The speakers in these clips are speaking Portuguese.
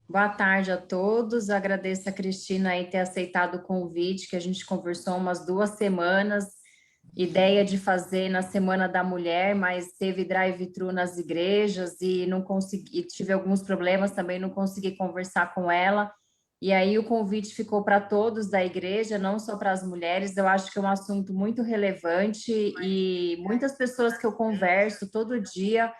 Boa tarde a todos. Agradeço a Cristina aí ter aceitado o convite, que a gente conversou umas 2 semanas. Ideia de fazer na Semana da Mulher, mas teve drive-thru nas igrejas e não consegui, tive alguns problemas também, não consegui conversar com ela. E aí o convite ficou para todos da igreja, não só para as mulheres. Eu acho que é um assunto muito relevante e muitas pessoas que eu converso todo dia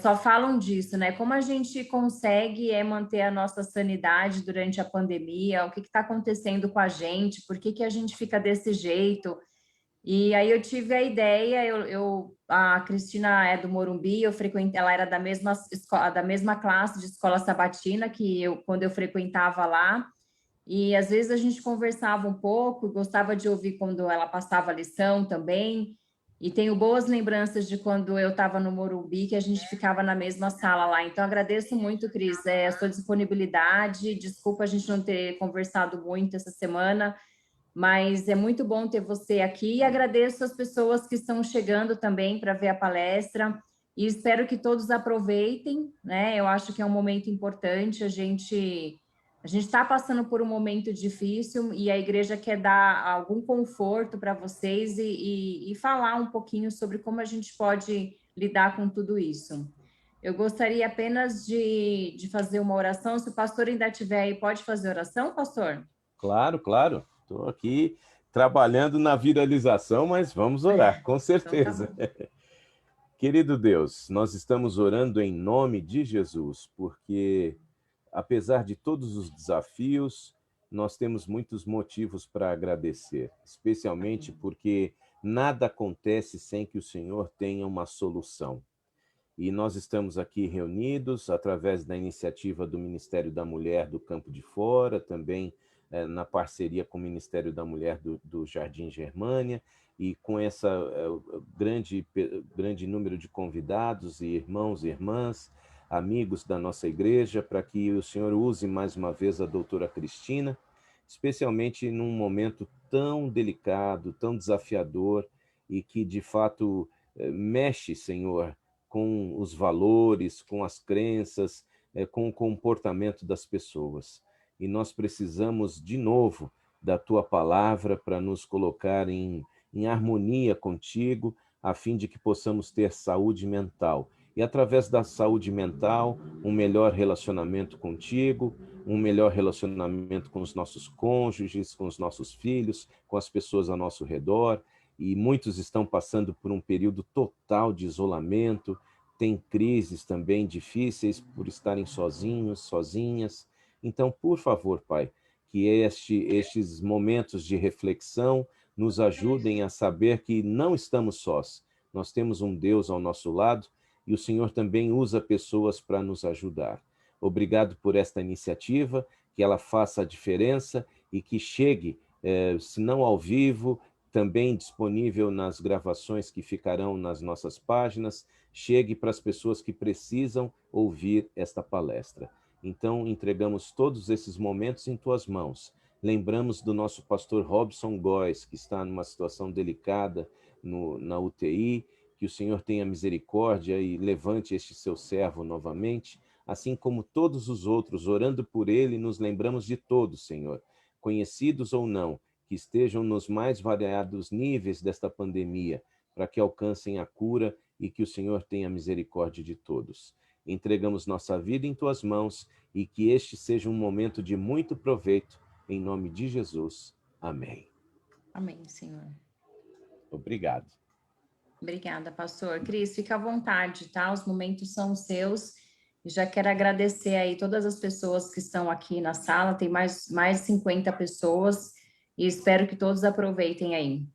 só falam disso, né? Como a gente consegue manter a nossa sanidade durante a pandemia? O que está acontecendo com a gente? Por que a gente fica desse jeito? E aí eu tive a ideia, a Cristina é do Morumbi, ela era da mesma escola, da mesma classe de escola sabatina que eu, quando eu frequentava lá. E às vezes a gente conversava um pouco, gostava de ouvir quando ela passava a lição também. E tenho boas lembranças de quando eu estava no Morumbi, que a gente ficava na mesma sala lá. Então, agradeço muito, Cris, a sua disponibilidade. Desculpa a gente não ter conversado muito essa semana, mas é muito bom ter você aqui. E agradeço as pessoas que estão chegando também para ver a palestra. E espero que todos aproveitem, né? Eu acho que é um momento importante. A gente está passando por um momento difícil e a igreja quer dar algum conforto para vocês e falar um pouquinho sobre como a gente pode lidar com tudo isso. Eu gostaria apenas de fazer uma oração. Se o pastor ainda estiver aí, pode fazer oração, pastor? Claro, claro. Estou aqui trabalhando na viralização, mas vamos orar, com Então tá certeza. bom. Querido Deus, nós estamos orando em nome de Jesus, porque apesar de todos os desafios, nós temos muitos motivos para agradecer, especialmente Amém. porque nada acontece sem que o Senhor tenha uma solução. E nós estamos aqui reunidos através da iniciativa do Ministério da Mulher do Campo de Fora, também na parceria com o Ministério da Mulher do Jardim Germânia, e com essa grande número de convidados e irmãos e irmãs, amigos da nossa igreja, para que o Senhor use mais uma vez a doutora Cristina, especialmente num momento tão delicado, tão desafiador, e que de fato mexe, Senhor, com os valores, com as crenças, com o comportamento das pessoas. E nós precisamos, de novo, da tua palavra para nos colocar em harmonia contigo, a fim de que possamos ter saúde mental. E através da saúde mental, um melhor relacionamento contigo, um melhor relacionamento com os nossos cônjuges, com os nossos filhos, com as pessoas ao nosso redor. E muitos estão passando por um período total de isolamento, tem crises também difíceis por estarem sozinhos, sozinhas. Então, por favor, Pai, que estes momentos de reflexão nos ajudem a saber que não estamos sós. Nós temos um Deus ao nosso lado e o Senhor também usa pessoas para nos ajudar. Obrigado por esta iniciativa, que ela faça a diferença e que chegue, se não ao vivo, também disponível nas gravações que ficarão nas nossas páginas, chegue para as pessoas que precisam ouvir esta palestra. Então, entregamos todos esses momentos em tuas mãos. Lembramos do nosso pastor Robson Góes, que está numa situação delicada na UTI, que o Senhor tenha misericórdia e levante este seu servo novamente, assim como todos os outros, orando por ele, nos lembramos de todos, Senhor, conhecidos ou não, que estejam nos mais variados níveis desta pandemia, para que alcancem a cura e que o Senhor tenha misericórdia de todos. Entregamos nossa vida em tuas mãos e que este seja um momento de muito proveito, em nome de Jesus. Amém. Amém, Senhor. Obrigado. Obrigada, pastor. Cris, fica à vontade, tá? Os momentos são seus. E já quero agradecer aí todas as pessoas que estão aqui na sala, tem mais de 50 pessoas, e espero que todos aproveitem aí.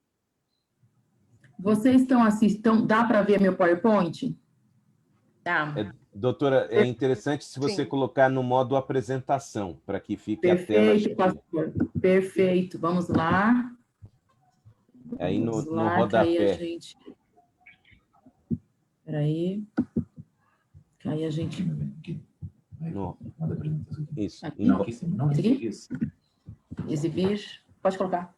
Vocês estão assistindo, dá para ver meu PowerPoint? Tá. Doutora, é interessante se você Sim. colocar no modo apresentação, para que fique a tela Perfeito, cheia. pastor. Perfeito. Vamos lá. Aí Vamos no lá, que aí a rodapé. gente... Espera aí. Que aí a gente... No... Isso. Aqui. Não, exibir. Pode colocar.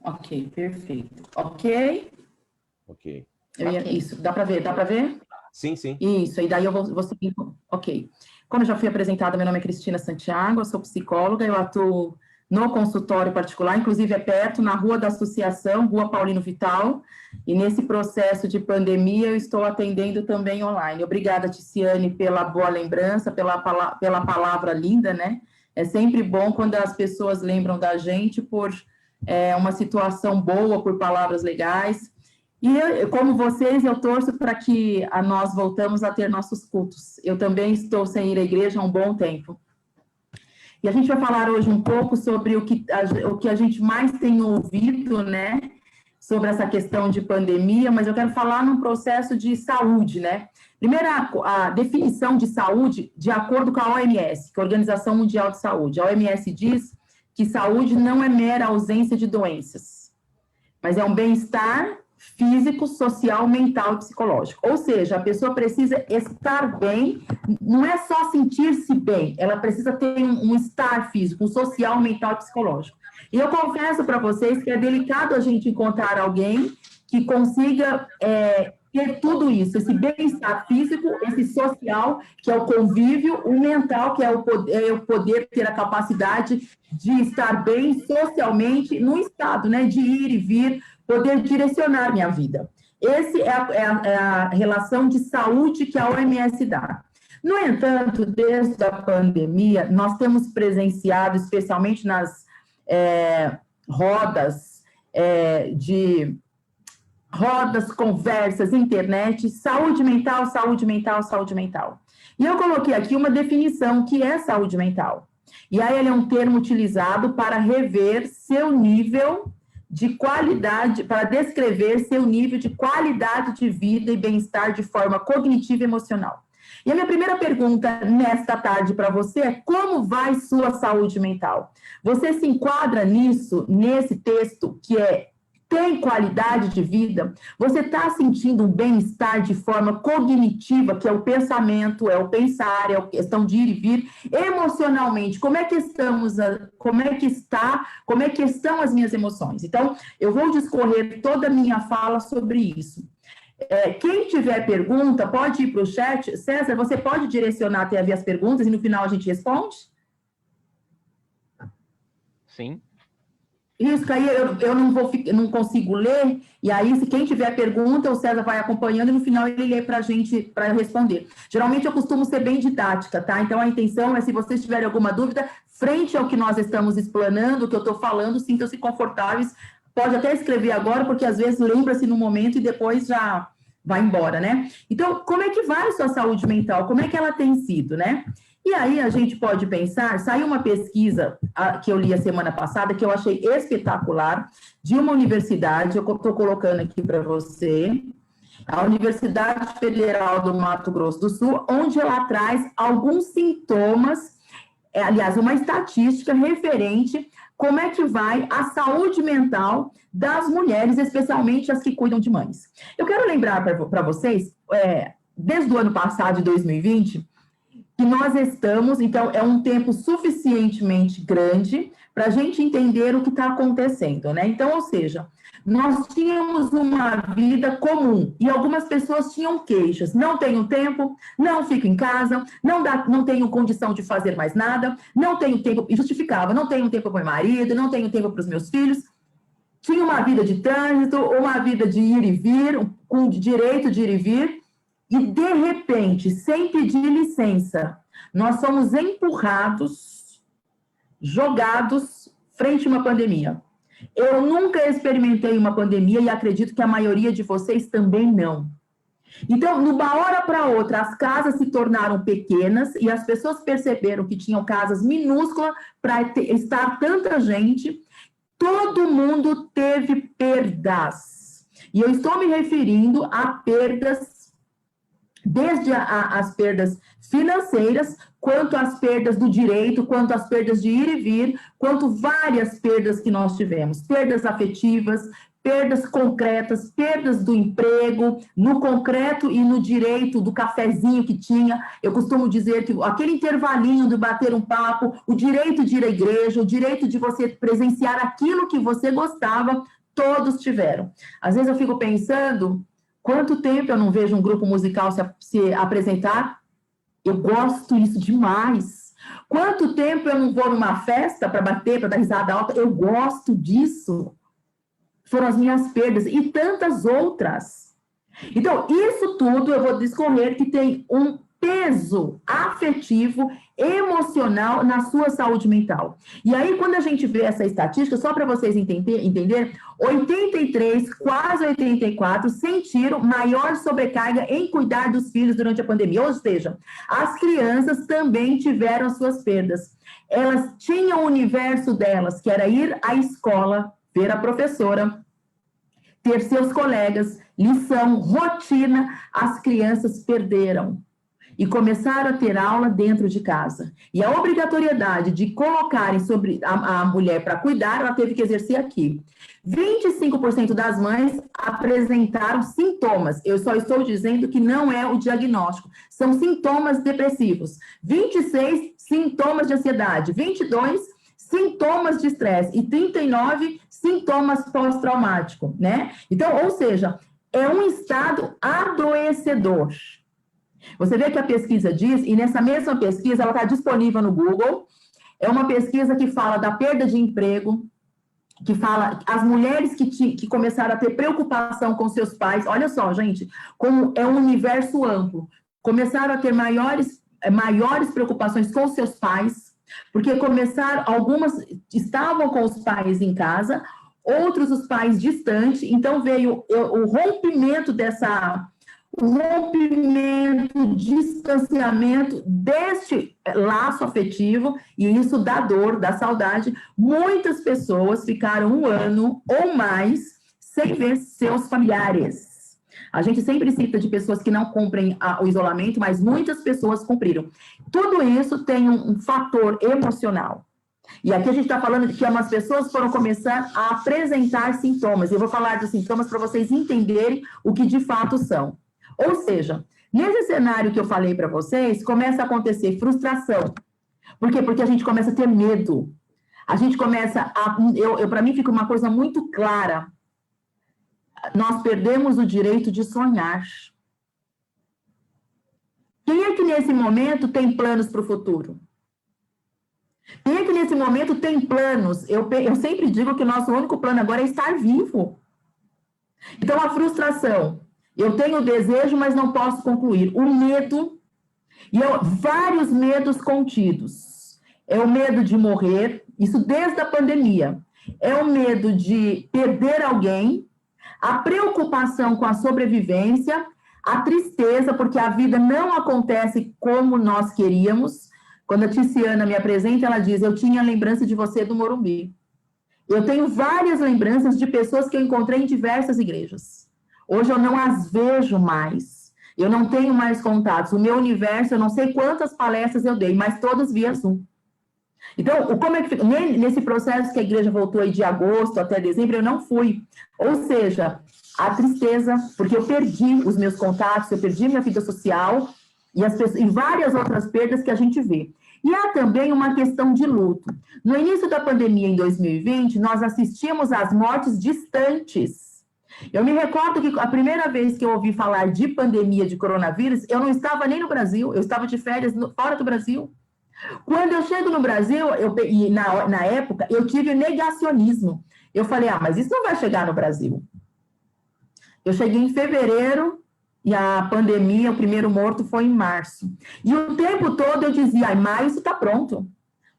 Ok, perfeito. Ok? Ok. Ok. Isso, dá para ver? Dá para ver? Sim, sim. Isso, e daí eu vou seguir. Ok. Como eu já fui apresentada, meu nome é Cristina Santiago, eu sou psicóloga, eu atuo no consultório particular, inclusive é perto, na Rua da Associação, Rua Paulino Vital, e nesse processo de pandemia eu estou atendendo também online. Obrigada, Ticiane, pela boa lembrança, pela palavra linda, né? É sempre bom quando as pessoas lembram da gente por uma situação boa, por palavras legais. E eu, como vocês, eu torço para que nós voltamos a ter nossos cultos. Eu também estou sem ir à igreja há um bom tempo. E a gente vai falar hoje um pouco sobre o que a gente mais tem ouvido, né? Sobre essa questão de pandemia, mas eu quero falar num processo de saúde, né? Primeiro, a definição de saúde, de acordo com a OMS, que é a Organização Mundial de Saúde. A OMS diz que saúde não é mera ausência de doenças, mas é um bem-estar físico, social, mental e psicológico. Ou seja, a pessoa precisa estar bem, não é só sentir-se bem, ela precisa ter um estar físico, um social, mental e psicológico. E eu confesso para vocês que é delicado a gente encontrar alguém que consiga ter tudo isso, esse bem-estar físico, esse social, que é o convívio, o mental, que é o poder ter a capacidade de estar bem socialmente no estado, né, de ir e vir, poder direcionar minha vida. Essa é a relação de saúde que a OMS dá. No entanto, desde a pandemia, nós temos presenciado, especialmente nas rodas, conversas, internet, saúde mental, saúde mental, saúde mental. E eu coloquei aqui uma definição que é saúde mental. E aí ele é um termo utilizado para rever seu nível de qualidade, para descrever seu nível de qualidade de vida e bem-estar de forma cognitiva e emocional. E a minha primeira pergunta nesta tarde para você é: como vai sua saúde mental? Você se enquadra nisso, nesse texto que tem qualidade de vida? Você está sentindo um bem-estar de forma cognitiva, que é o pensamento, é o pensar, é a questão de ir e vir, emocionalmente? Como é que estão as minhas emoções? Então, eu vou discorrer toda a minha fala sobre isso. Quem tiver pergunta, pode ir para o chat. César, você pode direcionar até ver as perguntas e no final a gente responde? Sim. Isso, que aí eu não consigo ler, e aí, se quem tiver pergunta, o César vai acompanhando, e no final ele lê para a gente, para responder. Geralmente eu costumo ser bem didática, tá? Então a intenção é, se vocês tiverem alguma dúvida, frente ao que nós estamos explanando, o que eu estou falando, sintam-se confortáveis. Pode até escrever agora, porque às vezes lembra-se no momento e depois já vai embora, né? Então, como é que vai a sua saúde mental? Como é que ela tem sido, né? E aí a gente pode pensar, saiu uma pesquisa que eu li a semana passada, que eu achei espetacular, de uma universidade, eu estou colocando aqui para você, a Universidade Federal do Mato Grosso do Sul, onde ela traz alguns sintomas, aliás, uma estatística referente como é que vai a saúde mental das mulheres, especialmente as que cuidam de mães. Eu quero lembrar para vocês, desde o ano passado, de 2020, que nós estamos, então, é um tempo suficientemente grande para a gente entender o que está acontecendo, né? Então, ou seja, nós tínhamos uma vida comum e algumas pessoas tinham queixas. Não tenho tempo, não fico em casa, não tenho condição de fazer mais nada, não tenho tempo, e justificava, não tenho tempo para o meu marido, não tenho tempo para os meus filhos. Tinha uma vida de trânsito, uma vida de ir e vir, com direito de ir e vir. E, de repente, sem pedir licença, nós somos empurrados, jogados frente a uma pandemia. Eu nunca experimentei uma pandemia e acredito que a maioria de vocês também não. Então, de uma hora para outra, as casas se tornaram pequenas e as pessoas perceberam que tinham casas minúsculas para estar tanta gente. Todo mundo teve perdas. E eu estou me referindo a perdas, desde as perdas financeiras, quanto as perdas do direito, quanto as perdas de ir e vir, quanto várias perdas que nós tivemos, perdas afetivas, perdas concretas, perdas do emprego, no concreto e no direito do cafezinho que tinha. Eu costumo dizer que aquele intervalinho de bater um papo, o direito de ir à igreja, o direito de você presenciar aquilo que você gostava, todos tiveram. Às vezes eu fico pensando, Quanto tempo eu não vejo um grupo musical se apresentar? Eu gosto isso demais. Quanto tempo eu não vou numa festa para bater, para dar risada alta? Eu gosto disso. Foram as minhas perdas e tantas outras. Então, isso tudo eu vou discorrer que tem um peso afetivo, emocional na sua saúde mental. E aí, quando a gente vê essa estatística, só para vocês entenderem, 83, quase 84, sentiram maior sobrecarga em cuidar dos filhos durante a pandemia. Ou seja, as crianças também tiveram as suas perdas. Elas tinham o universo delas, que era ir à escola, ver a professora, ter seus colegas, lição, rotina. As crianças perderam e começaram a ter aula dentro de casa. E a obrigatoriedade de colocarem sobre a mulher para cuidar, ela teve que exercer aqui. 25% das mães apresentaram sintomas. Eu só estou dizendo que não é o diagnóstico. São sintomas depressivos. 26, sintomas de ansiedade. 22, sintomas de estresse. E 39, sintomas pós-traumáticos, né? Então, ou seja, é um estado adoecedor. Você vê que a pesquisa diz, e nessa mesma pesquisa, ela está disponível no Google, é uma pesquisa que fala da perda de emprego, que fala as mulheres que começaram a ter preocupação com seus pais, olha só, gente, como é um universo amplo, começaram a ter maiores preocupações com seus pais, porque começaram, algumas estavam com os pais em casa, outros os pais distantes, então veio o rompimento distanciamento deste laço afetivo, e isso dá dor, dá saudade. Muitas pessoas ficaram 1 ano ou mais sem ver seus familiares. A gente sempre cita de pessoas que não cumprem o isolamento, mas muitas pessoas cumpriram. Tudo isso tem um fator emocional. E aqui a gente está falando de que umas pessoas foram começar a apresentar sintomas. Eu vou falar dos sintomas para vocês entenderem o que de fato são. Ou seja, nesse cenário que eu falei para vocês, começa a acontecer frustração. Por quê? Porque a gente começa a ter medo. A gente começa a... para mim fica uma coisa muito clara. Nós perdemos o direito de sonhar. Quem é que nesse momento tem planos para o futuro? Quem é que nesse momento tem planos? Eu sempre digo que o nosso único plano agora é estar vivo. Então, a frustração... Eu tenho o desejo, mas não posso concluir. O medo, vários medos contidos. É o medo de morrer, isso desde a pandemia. É o medo de perder alguém, a preocupação com a sobrevivência, a tristeza, porque a vida não acontece como nós queríamos. Quando a Tiziana me apresenta, ela diz, eu tinha lembrança de você do Morumbi. Eu tenho várias lembranças de pessoas que eu encontrei em diversas igrejas. Hoje eu não as vejo mais, eu não tenho mais contatos. O meu universo, eu não sei quantas palestras eu dei, mas todas via Zoom. Então, como é que fica? Nesse processo que a igreja voltou aí de agosto até dezembro, eu não fui. Ou seja, a tristeza, porque eu perdi os meus contatos, eu perdi minha vida social e várias outras perdas que a gente vê. E há também uma questão de luto. No início da pandemia, em 2020, nós assistimos às mortes distantes. Eu me recordo que a primeira vez que eu ouvi falar de pandemia de coronavírus, eu não estava nem no Brasil, eu estava de férias fora do Brasil. Quando eu chego no Brasil, na época, eu tive negacionismo. Eu falei, mas isso não vai chegar no Brasil. Eu cheguei em fevereiro e a pandemia, o primeiro morto foi em março. E o tempo todo eu dizia, maio isso está pronto.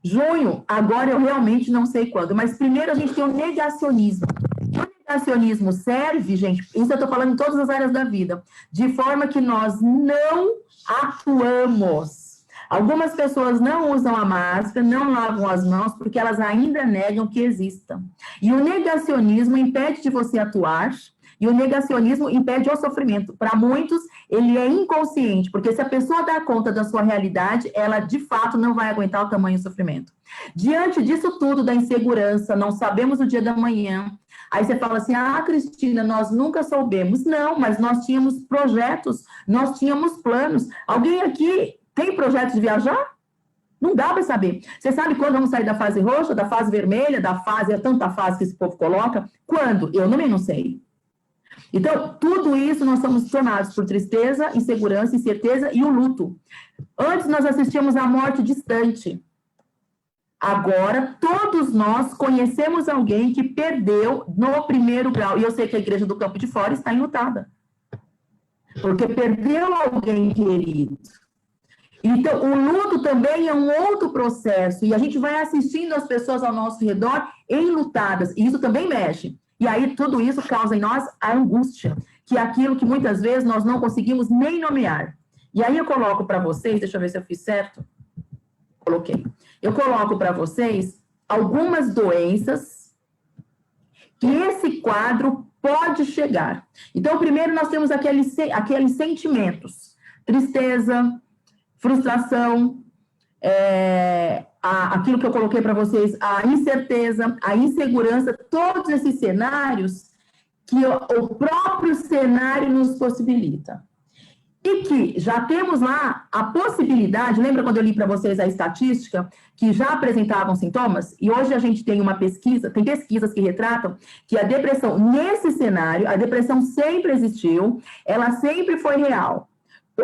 Junho, agora eu realmente não sei quando. Mas primeiro a gente tem o negacionismo. O negacionismo serve, gente, isso eu estou falando em todas as áreas da vida, de forma que nós não atuamos. Algumas pessoas não usam a máscara, não lavam as mãos, porque elas ainda negam que exista. E o negacionismo impede de você atuar, e o negacionismo impede o sofrimento. Para muitos, ele é inconsciente, porque se a pessoa dá conta da sua realidade, ela de fato não vai aguentar o tamanho do sofrimento. Diante disso tudo, da insegurança, não sabemos o dia da manhã. Aí você fala assim, Cristina, nós nunca soubemos. Não, mas nós tínhamos projetos, nós tínhamos planos. Alguém aqui tem projeto de viajar? Não dá para saber. Você sabe quando vamos sair da fase roxa, da fase vermelha, da fase, é tanta fase que esse povo coloca? Quando? Eu também não sei. Então, tudo isso nós somos tomados por tristeza, insegurança, incerteza e o luto. Antes nós assistíamos à morte distante. Agora, todos nós conhecemos alguém que perdeu no primeiro grau. E eu sei que a igreja do Campo de Fora está enlutada. Porque perdeu alguém querido. Então, o luto também é um outro processo. E a gente vai assistindo as pessoas ao nosso redor enlutadas. E isso também mexe. E aí, tudo isso causa em nós a angústia, que é aquilo que muitas vezes nós não conseguimos nem nomear. E aí eu coloco para vocês, deixa eu ver se eu fiz certo. Coloquei. Eu coloco para vocês algumas doenças que esse quadro pode chegar. Então, primeiro nós temos aqueles sentimentos. Tristeza, frustração, aquilo que eu coloquei para vocês, a incerteza, a insegurança, todos esses cenários que o próprio cenário nos possibilita. E que já temos lá a possibilidade, lembra quando eu li para vocês a estatística, que já apresentavam sintomas? E hoje a gente tem uma pesquisa, tem pesquisas que retratam que a depressão, nesse cenário, a depressão sempre existiu, ela sempre foi real.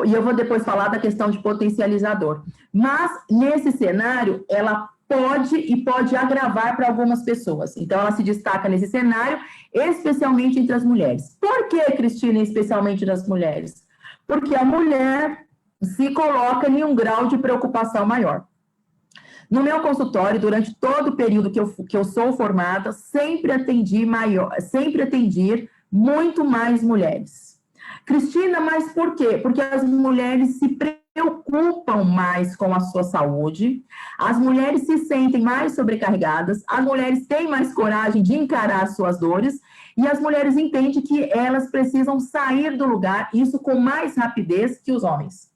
E eu vou depois falar da questão de potencializador. Mas, nesse cenário, ela pode agravar para algumas pessoas. Então, ela se destaca nesse cenário, especialmente entre as mulheres. Por que, Cristina, especialmente das mulheres? Porque a mulher se coloca em um grau de preocupação maior. No meu consultório, durante todo o período que eu sou formada, sempre atendi muito mais mulheres. Cristina, mas por quê? Porque as mulheres se preocupam mais com a sua saúde, as mulheres se sentem mais sobrecarregadas, as mulheres têm mais coragem de encarar as suas dores, e as mulheres entendem que elas precisam sair do lugar, isso com mais rapidez que os homens.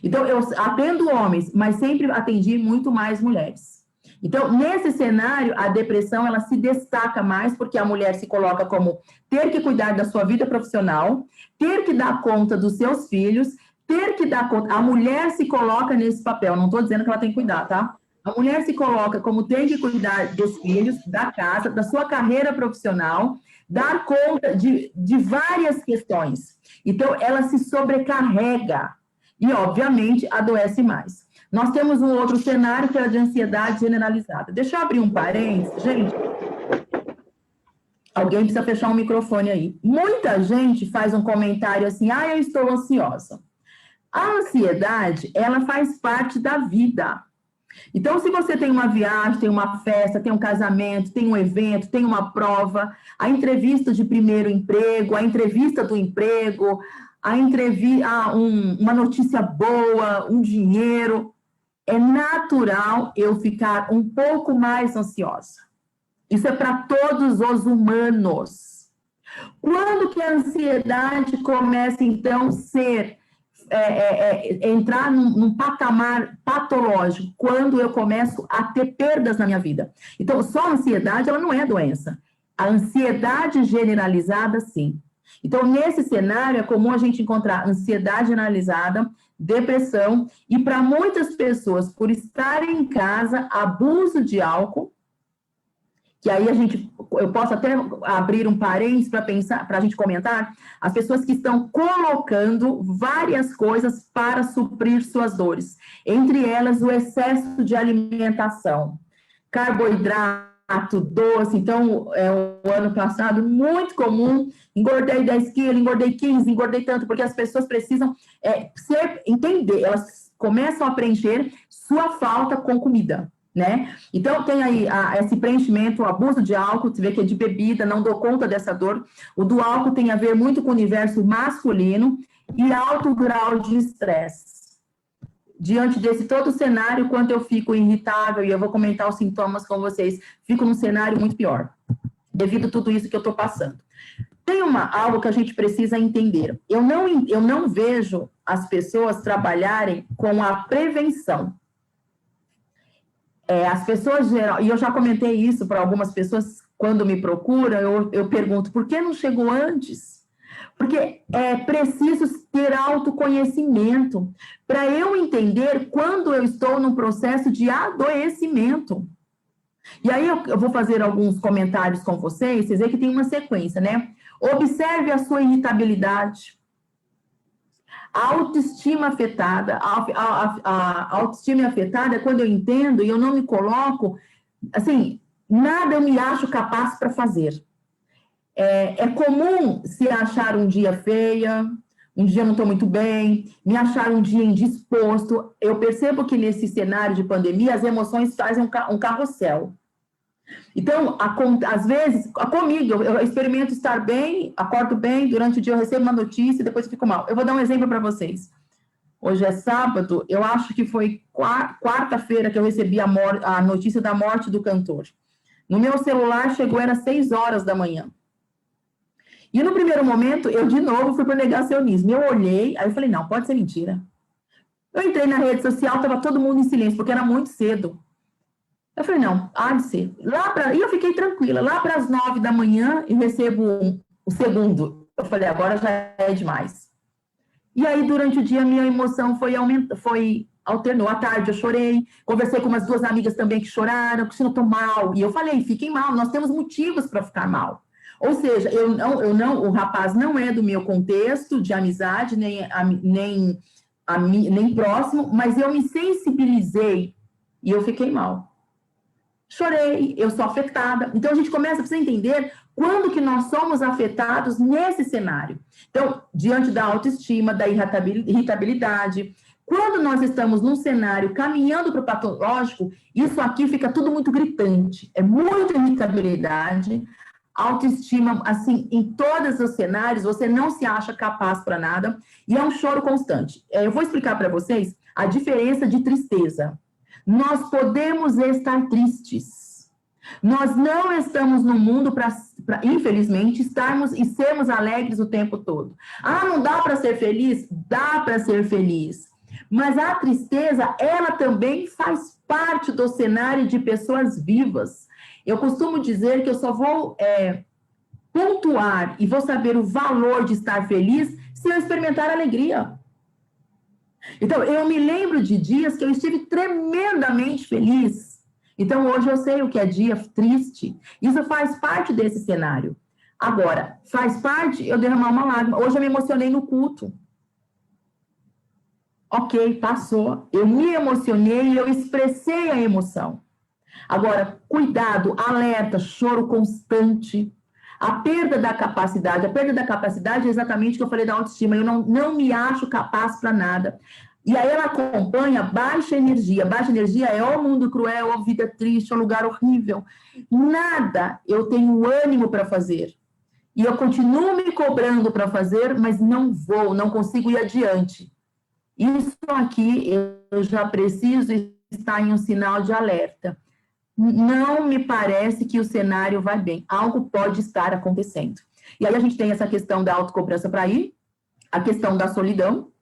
Então, eu atendo homens, mas sempre atendi muito mais mulheres. Então, nesse cenário, a depressão, ela se destaca mais, porque a mulher se coloca como ter que cuidar da sua vida profissional, ter que dar conta dos seus filhos, ter que dar conta... A mulher se coloca nesse papel, não estou dizendo que ela tem que cuidar, tá? A mulher se coloca como tem que cuidar dos filhos, da casa, da sua carreira profissional, dar conta de várias questões. Então, ela se sobrecarrega e, obviamente, adoece mais. Nós temos um outro cenário que é de ansiedade generalizada. Deixa eu abrir um parênteses, gente. Alguém precisa fechar um microfone aí. Muita gente faz um comentário assim, eu estou ansiosa. A ansiedade, ela faz parte da vida. Então, se você tem uma viagem, tem uma festa, tem um casamento, tem um evento, tem uma prova, a entrevista de primeiro emprego, a entrevista do emprego, uma notícia boa, um dinheiro, é natural eu ficar um pouco mais ansiosa. Isso é para todos os humanos. Quando que a ansiedade começa, então, entrar num patamar patológico? Quando eu começo a ter perdas na minha vida. Então, só a ansiedade, ela não é doença. A ansiedade generalizada, sim. Então, nesse cenário, é comum a gente encontrar ansiedade generalizada, depressão, e para muitas pessoas, por estarem em casa, abuso de álcool, que aí eu posso até abrir um parênteses para pensar, para a gente comentar, as pessoas que estão colocando várias coisas para suprir suas dores, entre elas o excesso de alimentação, carboidrato, doce. Então, o ano passado, muito comum, engordei 10 quilos, engordei 15, engordei tanto, porque as pessoas precisam entender, elas começam a preencher sua falta com comida, né? Então, tem aí esse preenchimento, o abuso de álcool, você vê que é de bebida, não dou conta dessa dor. O do álcool tem a ver muito com o universo masculino e alto grau de estresse. Diante desse todo cenário, quando eu fico irritável, e eu vou comentar os sintomas com vocês, fico num cenário muito pior, devido a tudo isso que eu estou passando. Tem algo que a gente precisa entender. Eu não vejo as pessoas trabalharem com a prevenção. As pessoas geral, e eu já comentei isso para algumas pessoas, quando me procuram, eu pergunto, por que não chegou antes? Porque é preciso ter autoconhecimento para eu entender quando eu estou num processo de adoecimento. E aí eu vou fazer alguns comentários com vocês veem que tem uma sequência, né? Observe a sua irritabilidade. A autoestima afetada. A autoestima afetada é quando eu entendo e eu não me coloco, assim, nada eu me acho capaz para fazer. É comum se achar um dia feia, um dia não estou muito bem, me achar um dia indisposto. Eu percebo que nesse cenário de pandemia, as emoções fazem um carrossel. Então, às vezes, comigo, eu experimento estar bem, acordo bem, durante o dia eu recebo uma notícia e depois eu fico mal. Eu vou dar um exemplo para vocês. Hoje é sábado, eu acho que foi quarta-feira que eu recebi a notícia da morte do cantor. No meu celular chegou, era 6 horas da manhã. E no primeiro momento, eu de novo fui para o negacionismo. Eu olhei, aí eu falei, não, pode ser mentira. Eu entrei na rede social, estava todo mundo em silêncio, porque era muito cedo. Eu falei, não, há de ser. E eu fiquei tranquila. Lá para as 9 da manhã, eu recebo o segundo. Eu falei, agora já é demais. E aí, durante o dia, minha emoção alternou. À tarde, eu chorei. Conversei com umas 2 amigas também que choraram, que eu estou mal. E eu falei, fiquem mal, nós temos motivos para ficar mal. Ou seja, o rapaz não é do meu contexto de amizade, nem próximo, mas eu me sensibilizei e eu fiquei mal. Chorei, eu sou afetada. Então, a gente começa a precisar entender quando que nós somos afetados nesse cenário. Então, diante da autoestima, da irritabilidade, quando nós estamos num cenário caminhando para o patológico, isso aqui fica tudo muito gritante. É muita irritabilidade, autoestima, assim, em todos os cenários, você não se acha capaz para nada, e é um choro constante. Eu vou explicar para vocês a diferença de tristeza. Nós podemos estar tristes. Nós não estamos no mundo para, infelizmente, estarmos e sermos alegres o tempo todo. Ah, não dá para ser feliz? Dá para ser feliz. Mas a tristeza, ela também faz parte do cenário de pessoas vivas. Eu costumo dizer que eu só vou pontuar e vou saber o valor de estar feliz se eu experimentar alegria. Então, eu me lembro de dias que eu estive tremendamente feliz. Então, hoje eu sei o que é dia triste. Isso faz parte desse cenário. Agora, faz parte eu derramar uma lágrima. Hoje eu me emocionei no culto. Ok, passou. Eu me emocionei e eu expressei a emoção. Agora, cuidado, alerta, choro constante. A perda da capacidade é exatamente o que eu falei da autoestima. Eu não me acho capaz para nada. E aí ela acompanha baixa energia. Baixa energia é o mundo cruel, a vida triste, o lugar horrível. Nada eu tenho ânimo para fazer. E eu continuo me cobrando para fazer, mas não consigo ir adiante. Isso aqui eu já preciso estar em um sinal de alerta. Não me parece que o cenário vai bem. Algo pode estar acontecendo. E aí a gente tem essa questão da autocobrança para ir, a questão da solidão,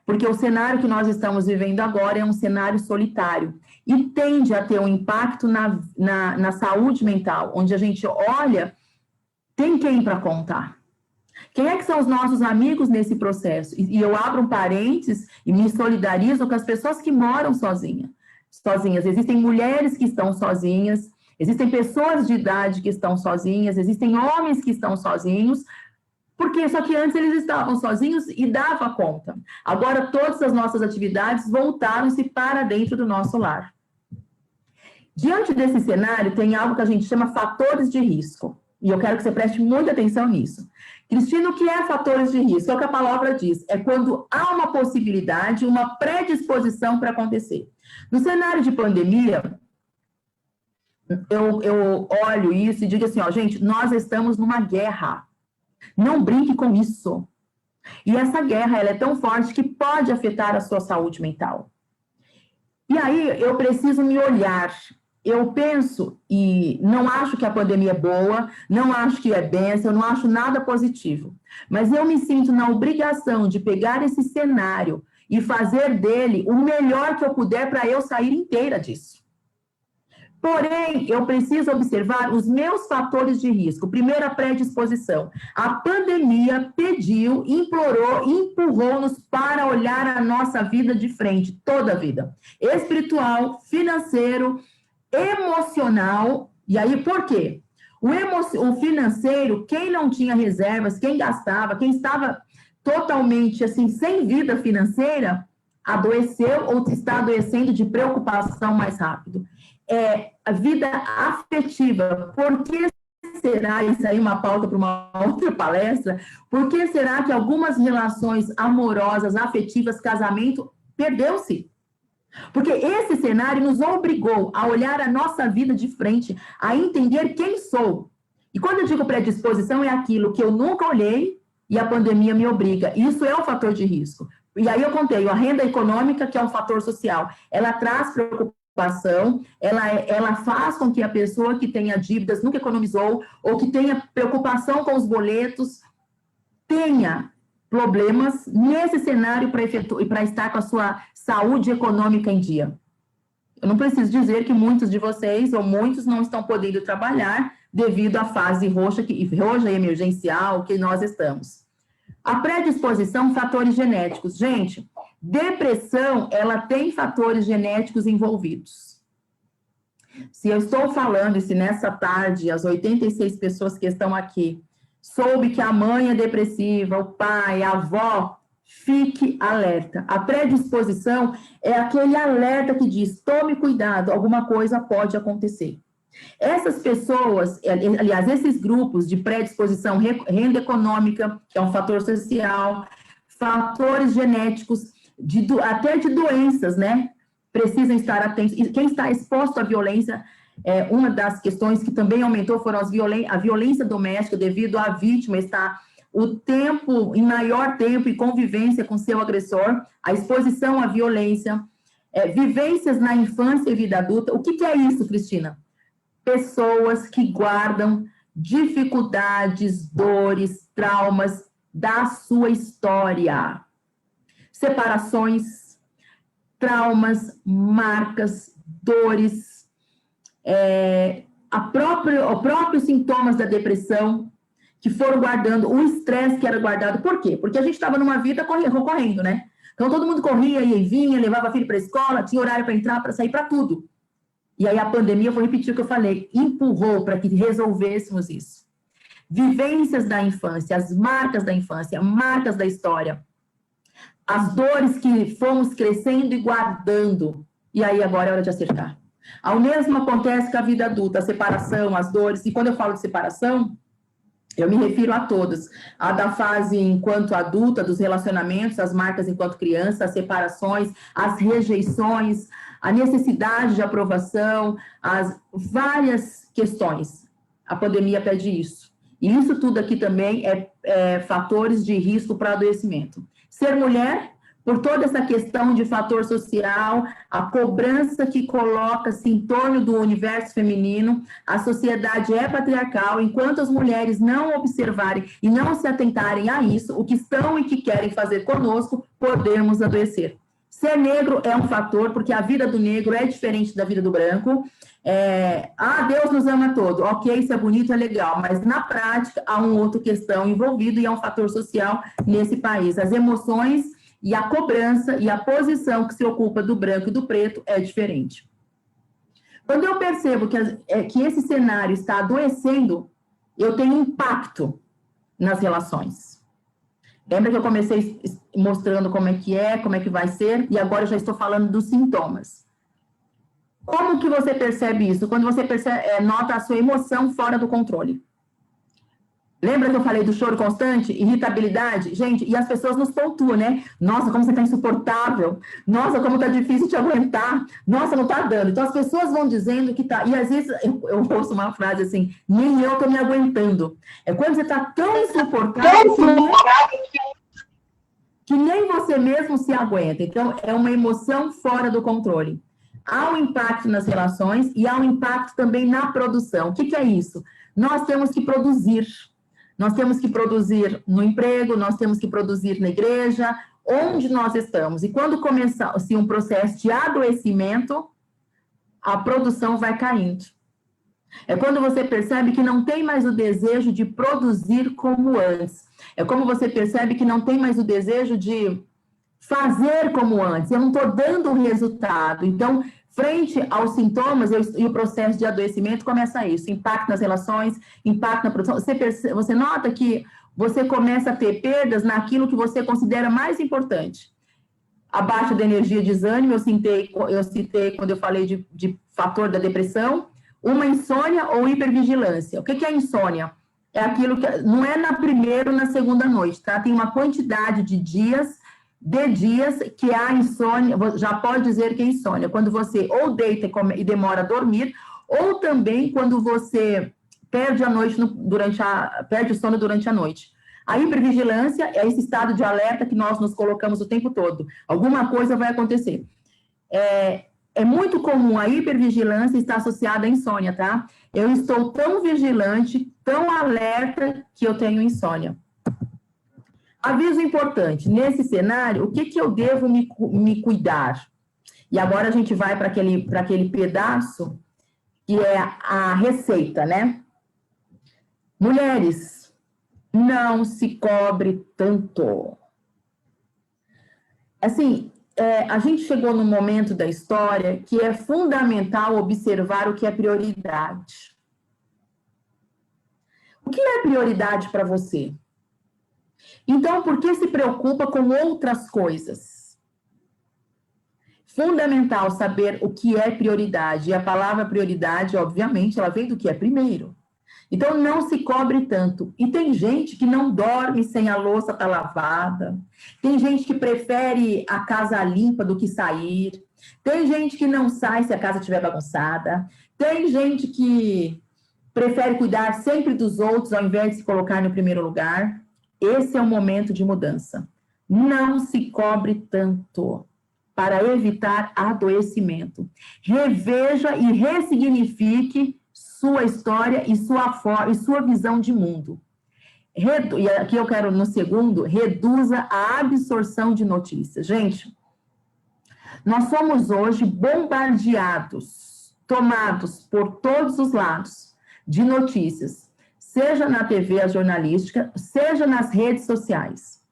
porque o cenário que nós estamos vivendo agora é um cenário solitário e tende a ter um impacto na saúde mental, onde a gente olha, tem quem para contar? Quem é que são os nossos amigos nesse processo? E eu abro um parênteses e me solidarizo com as pessoas que moram sozinhas. Existem mulheres que estão sozinhas, existem pessoas de idade que estão sozinhas, existem homens que estão sozinhos, porque só que antes eles estavam sozinhos e dava conta. Agora todas as nossas atividades voltaram-se para dentro do nosso lar. Diante desse cenário, tem algo que a gente chama fatores de risco, e eu quero que você preste muita atenção nisso. Cristina, o que é fatores de risco? É o que a palavra diz, é quando há uma possibilidade, uma predisposição para acontecer. No cenário de pandemia, eu olho isso e digo assim, gente, nós estamos numa guerra. Não brinque com isso. E essa guerra, ela é tão forte que pode afetar a sua saúde mental. E aí, eu preciso me olhar. Eu penso e não acho que a pandemia é boa, não acho que é bênção, eu não acho nada positivo. Mas eu me sinto na obrigação de pegar esse cenário e fazer dele o melhor que eu puder para eu sair inteira disso. Porém, eu preciso observar os meus fatores de risco. Primeiro, a predisposição. A pandemia pediu, implorou, empurrou-nos para olhar a nossa vida de frente, toda a vida. Espiritual, financeiro, emocional. E aí, por quê? O financeiro, quem não tinha reservas, quem gastava, quem estava totalmente assim, sem vida financeira, adoeceu ou está adoecendo de preocupação mais rápido. A vida afetiva, por que será, isso aí é uma pauta para uma outra palestra, por que será que algumas relações amorosas, afetivas, casamento, perdeu-se? Porque esse cenário nos obrigou a olhar a nossa vida de frente, a entender quem sou. E quando eu digo predisposição, é aquilo que eu nunca olhei e a pandemia me obriga. Isso é um fator de risco. E aí eu contei, a renda econômica, que é um fator social, ela traz preocupação, ela faz com que a pessoa que tenha dívidas, nunca economizou, ou que tenha preocupação com os boletos, tenha problemas nesse cenário para estar com a sua saúde econômica em dia. Eu não preciso dizer que muitos de vocês, ou muitos, não estão podendo trabalhar devido à fase roxa e emergencial que nós estamos. A predisposição, fatores genéticos. Gente, depressão, ela tem fatores genéticos envolvidos. Se eu estou falando, e se nessa tarde, as 86 pessoas que estão aqui, soube que a mãe é depressiva, o pai, a avó, fique alerta. A predisposição é aquele alerta que diz, tome cuidado, alguma coisa pode acontecer. Essas pessoas, aliás, esses grupos de predisposição, renda econômica, que é um fator social, fatores genéticos, até de doenças, né? Precisam estar atentos. E quem está exposto à violência, uma das questões que também aumentou foram a violência doméstica, devido à vítima estar em maior tempo e convivência com seu agressor, a exposição à violência, vivências na infância e vida adulta. O que é isso, Cristina? Pessoas que guardam dificuldades, dores, traumas da sua história. Separações, traumas, marcas, dores, os próprios sintomas da depressão que foram guardando, o estresse que era guardado. Por quê? Porque a gente estava numa vida correndo, né? Então, todo mundo corria e vinha, levava filho para a escola, tinha horário para entrar, para sair, para tudo. E aí a pandemia, vou repetir o que eu falei, empurrou para que resolvêssemos isso. Vivências da infância, as marcas da infância, marcas da história, as dores que fomos crescendo e guardando. E aí agora é hora de acertar. Ao mesmo acontece com a vida adulta, a separação, as dores. E quando eu falo de separação, eu me refiro a todas. A da fase enquanto adulta, dos relacionamentos, as marcas enquanto criança, as separações, as rejeições, a necessidade de aprovação, as várias questões. A pandemia pede isso. E isso tudo aqui também é fatores de risco para adoecimento. Ser mulher, por toda essa questão de fator social, a cobrança que coloca-se em torno do universo feminino, a sociedade é patriarcal, enquanto as mulheres não observarem e não se atentarem a isso, o que estão e que querem fazer conosco, podemos adoecer. Ser negro é um fator, porque a vida do negro é diferente da vida do branco. Deus nos ama todo. Ok, isso é bonito, é legal, mas na prática há uma outra questão envolvida e é um fator social nesse país. As emoções e a cobrança e a posição que se ocupa do branco e do preto é diferente. Quando eu percebo que esse cenário está adoecendo, eu tenho impacto nas relações. Lembra que eu comecei mostrando como é que vai ser, e agora eu já estou falando dos sintomas. Como que você percebe isso? Quando você nota a sua emoção fora do controle. Lembra que eu falei do choro constante, irritabilidade? Gente, e as pessoas nos pontuam, né? Nossa, como você está insuportável. Nossa, como está difícil te aguentar. Nossa, não está dando. Então, as pessoas vão dizendo que está... E, às vezes, eu ouço uma frase assim, nem eu estou me aguentando. É quando você está tão insuportável que nem você mesmo se aguenta. Então, é uma emoção fora do controle. Há um impacto nas relações e há um impacto também na produção. O que é isso? Nós temos que produzir. Nós temos que produzir no emprego, nós temos que produzir na igreja, onde nós estamos. E quando começar um processo de adoecimento, a produção vai caindo. É quando você percebe que não tem mais o desejo de produzir como antes. É como você percebe que não tem mais o desejo de fazer como antes. Eu não estou dando o resultado. Então, frente aos sintomas e o processo de adoecimento começa isso, impacto nas relações, impacto na produção. Você nota que você começa a ter perdas naquilo que você considera mais importante. A baixa da energia de desânimo, eu citei quando eu falei de fator da depressão, uma insônia ou hipervigilância. O que é insônia? É aquilo que não é na primeira ou na segunda noite, tá? Tem uma quantidade de dias que a insônia, já pode dizer que é insônia, quando você ou deita e demora a dormir, ou também quando você perde perde o sono durante a noite. A hipervigilância é esse estado de alerta que nós nos colocamos o tempo todo. Alguma coisa vai acontecer. É muito comum a hipervigilância estar associada à insônia, tá? Eu estou tão vigilante, tão alerta, que eu tenho insônia. Aviso importante, nesse cenário, o que eu devo me cuidar? E agora a gente vai para aquele pedaço que é a receita, né? Mulheres, não se cobre tanto. Assim, a gente chegou num momento da história que é fundamental observar o que é prioridade. O que é prioridade para você? Então, por que se preocupa com outras coisas? Fundamental saber o que é prioridade. E a palavra prioridade, obviamente, ela vem do que é primeiro. Então, não se cobre tanto. E tem gente que não dorme sem a louça estar lavada. Tem gente que prefere a casa limpa do que sair. Tem gente que não sai se a casa estiver bagunçada. Tem gente que prefere cuidar sempre dos outros ao invés de se colocar no primeiro lugar. Esse é o momento de mudança. Não se cobre tanto para evitar adoecimento. Reveja e ressignifique sua história e sua visão de mundo. E aqui eu quero, no segundo, reduza a absorção de notícias. Gente, nós somos hoje bombardeados, tomados por todos os lados de notícias, seja na TV, a jornalística, seja nas redes sociais.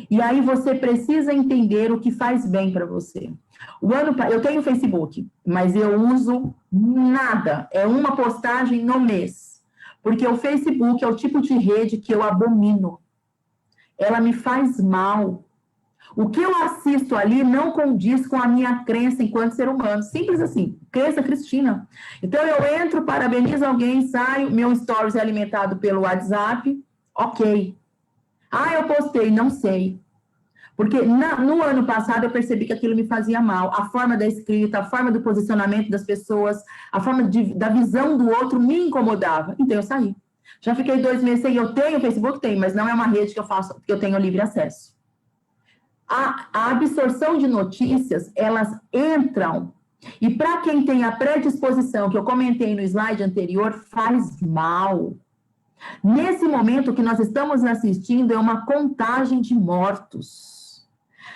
E aí você precisa entender o que faz bem para você. Eu tenho Facebook, mas eu uso nada. É uma postagem no mês. Porque o Facebook é o tipo de rede que eu abomino. Ela me faz mal. O que eu assisto ali não condiz com a minha crença enquanto ser humano. Simples assim. Crença Cristina. Então, eu entro, parabenizo alguém, saio, meu stories é alimentado pelo WhatsApp. Ok. Eu postei, não sei. Porque no ano passado eu percebi que aquilo me fazia mal. A forma da escrita, a forma do posicionamento das pessoas, a forma da visão do outro me incomodava. Então, eu saí. Já fiquei 2 meses sem. Eu tenho Facebook? Tenho, mas não é uma rede que eu tenho livre acesso. A absorção de notícias, elas entram, e para quem tem a predisposição, que eu comentei no slide anterior, faz mal. Nesse momento, o que nós estamos assistindo é uma contagem de mortos.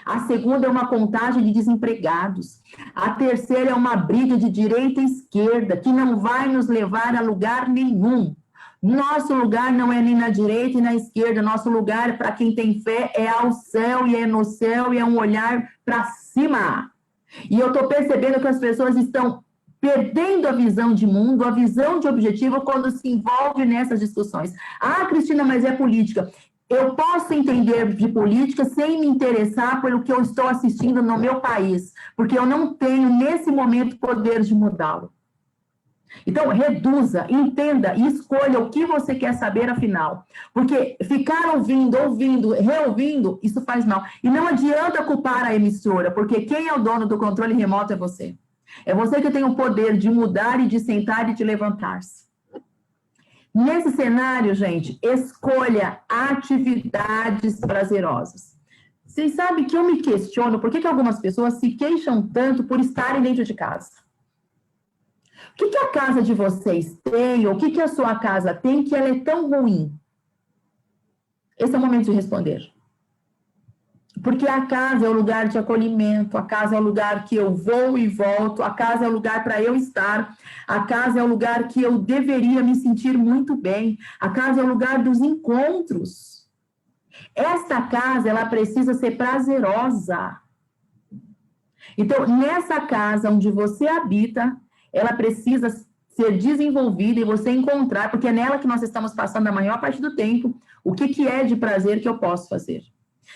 A segunda é uma contagem de desempregados. A terceira é uma briga de direita e esquerda, que não vai nos levar a lugar nenhum. Nosso lugar não é nem na direita e na esquerda. Nosso lugar, para quem tem fé, é ao céu, e é no céu, e é um olhar para cima. E eu estou percebendo que as pessoas estão perdendo a visão de mundo, a visão de objetivo, quando se envolve nessas discussões. Cristina, mas é política. Eu posso entender de política sem me interessar pelo que eu estou assistindo no meu país, porque eu não tenho, nesse momento, poder de mudá-lo. Então, reduza, entenda e escolha o que você quer saber, afinal. Porque ficar ouvindo, reouvindo, isso faz mal. E não adianta culpar a emissora, porque quem é o dono do controle remoto é você. É você que tem o poder de mudar e de sentar e de levantar-se. Nesse cenário, gente, escolha atividades prazerosas. Vocês sabem que eu me questiono por que algumas pessoas se queixam tanto por estarem dentro de casa. O que a casa de vocês tem, ou o que a sua casa tem, que ela é tão ruim? Esse é o momento de responder. Porque a casa é o lugar de acolhimento, a casa é o lugar que eu vou e volto, a casa é o lugar para eu estar, a casa é o lugar que eu deveria me sentir muito bem, a casa é o lugar dos encontros. Esta casa, ela precisa ser prazerosa. Então, nessa casa onde você habita, ela precisa ser desenvolvida e você encontrar, porque é nela que nós estamos passando a maior parte do tempo, o que é de prazer que eu posso fazer.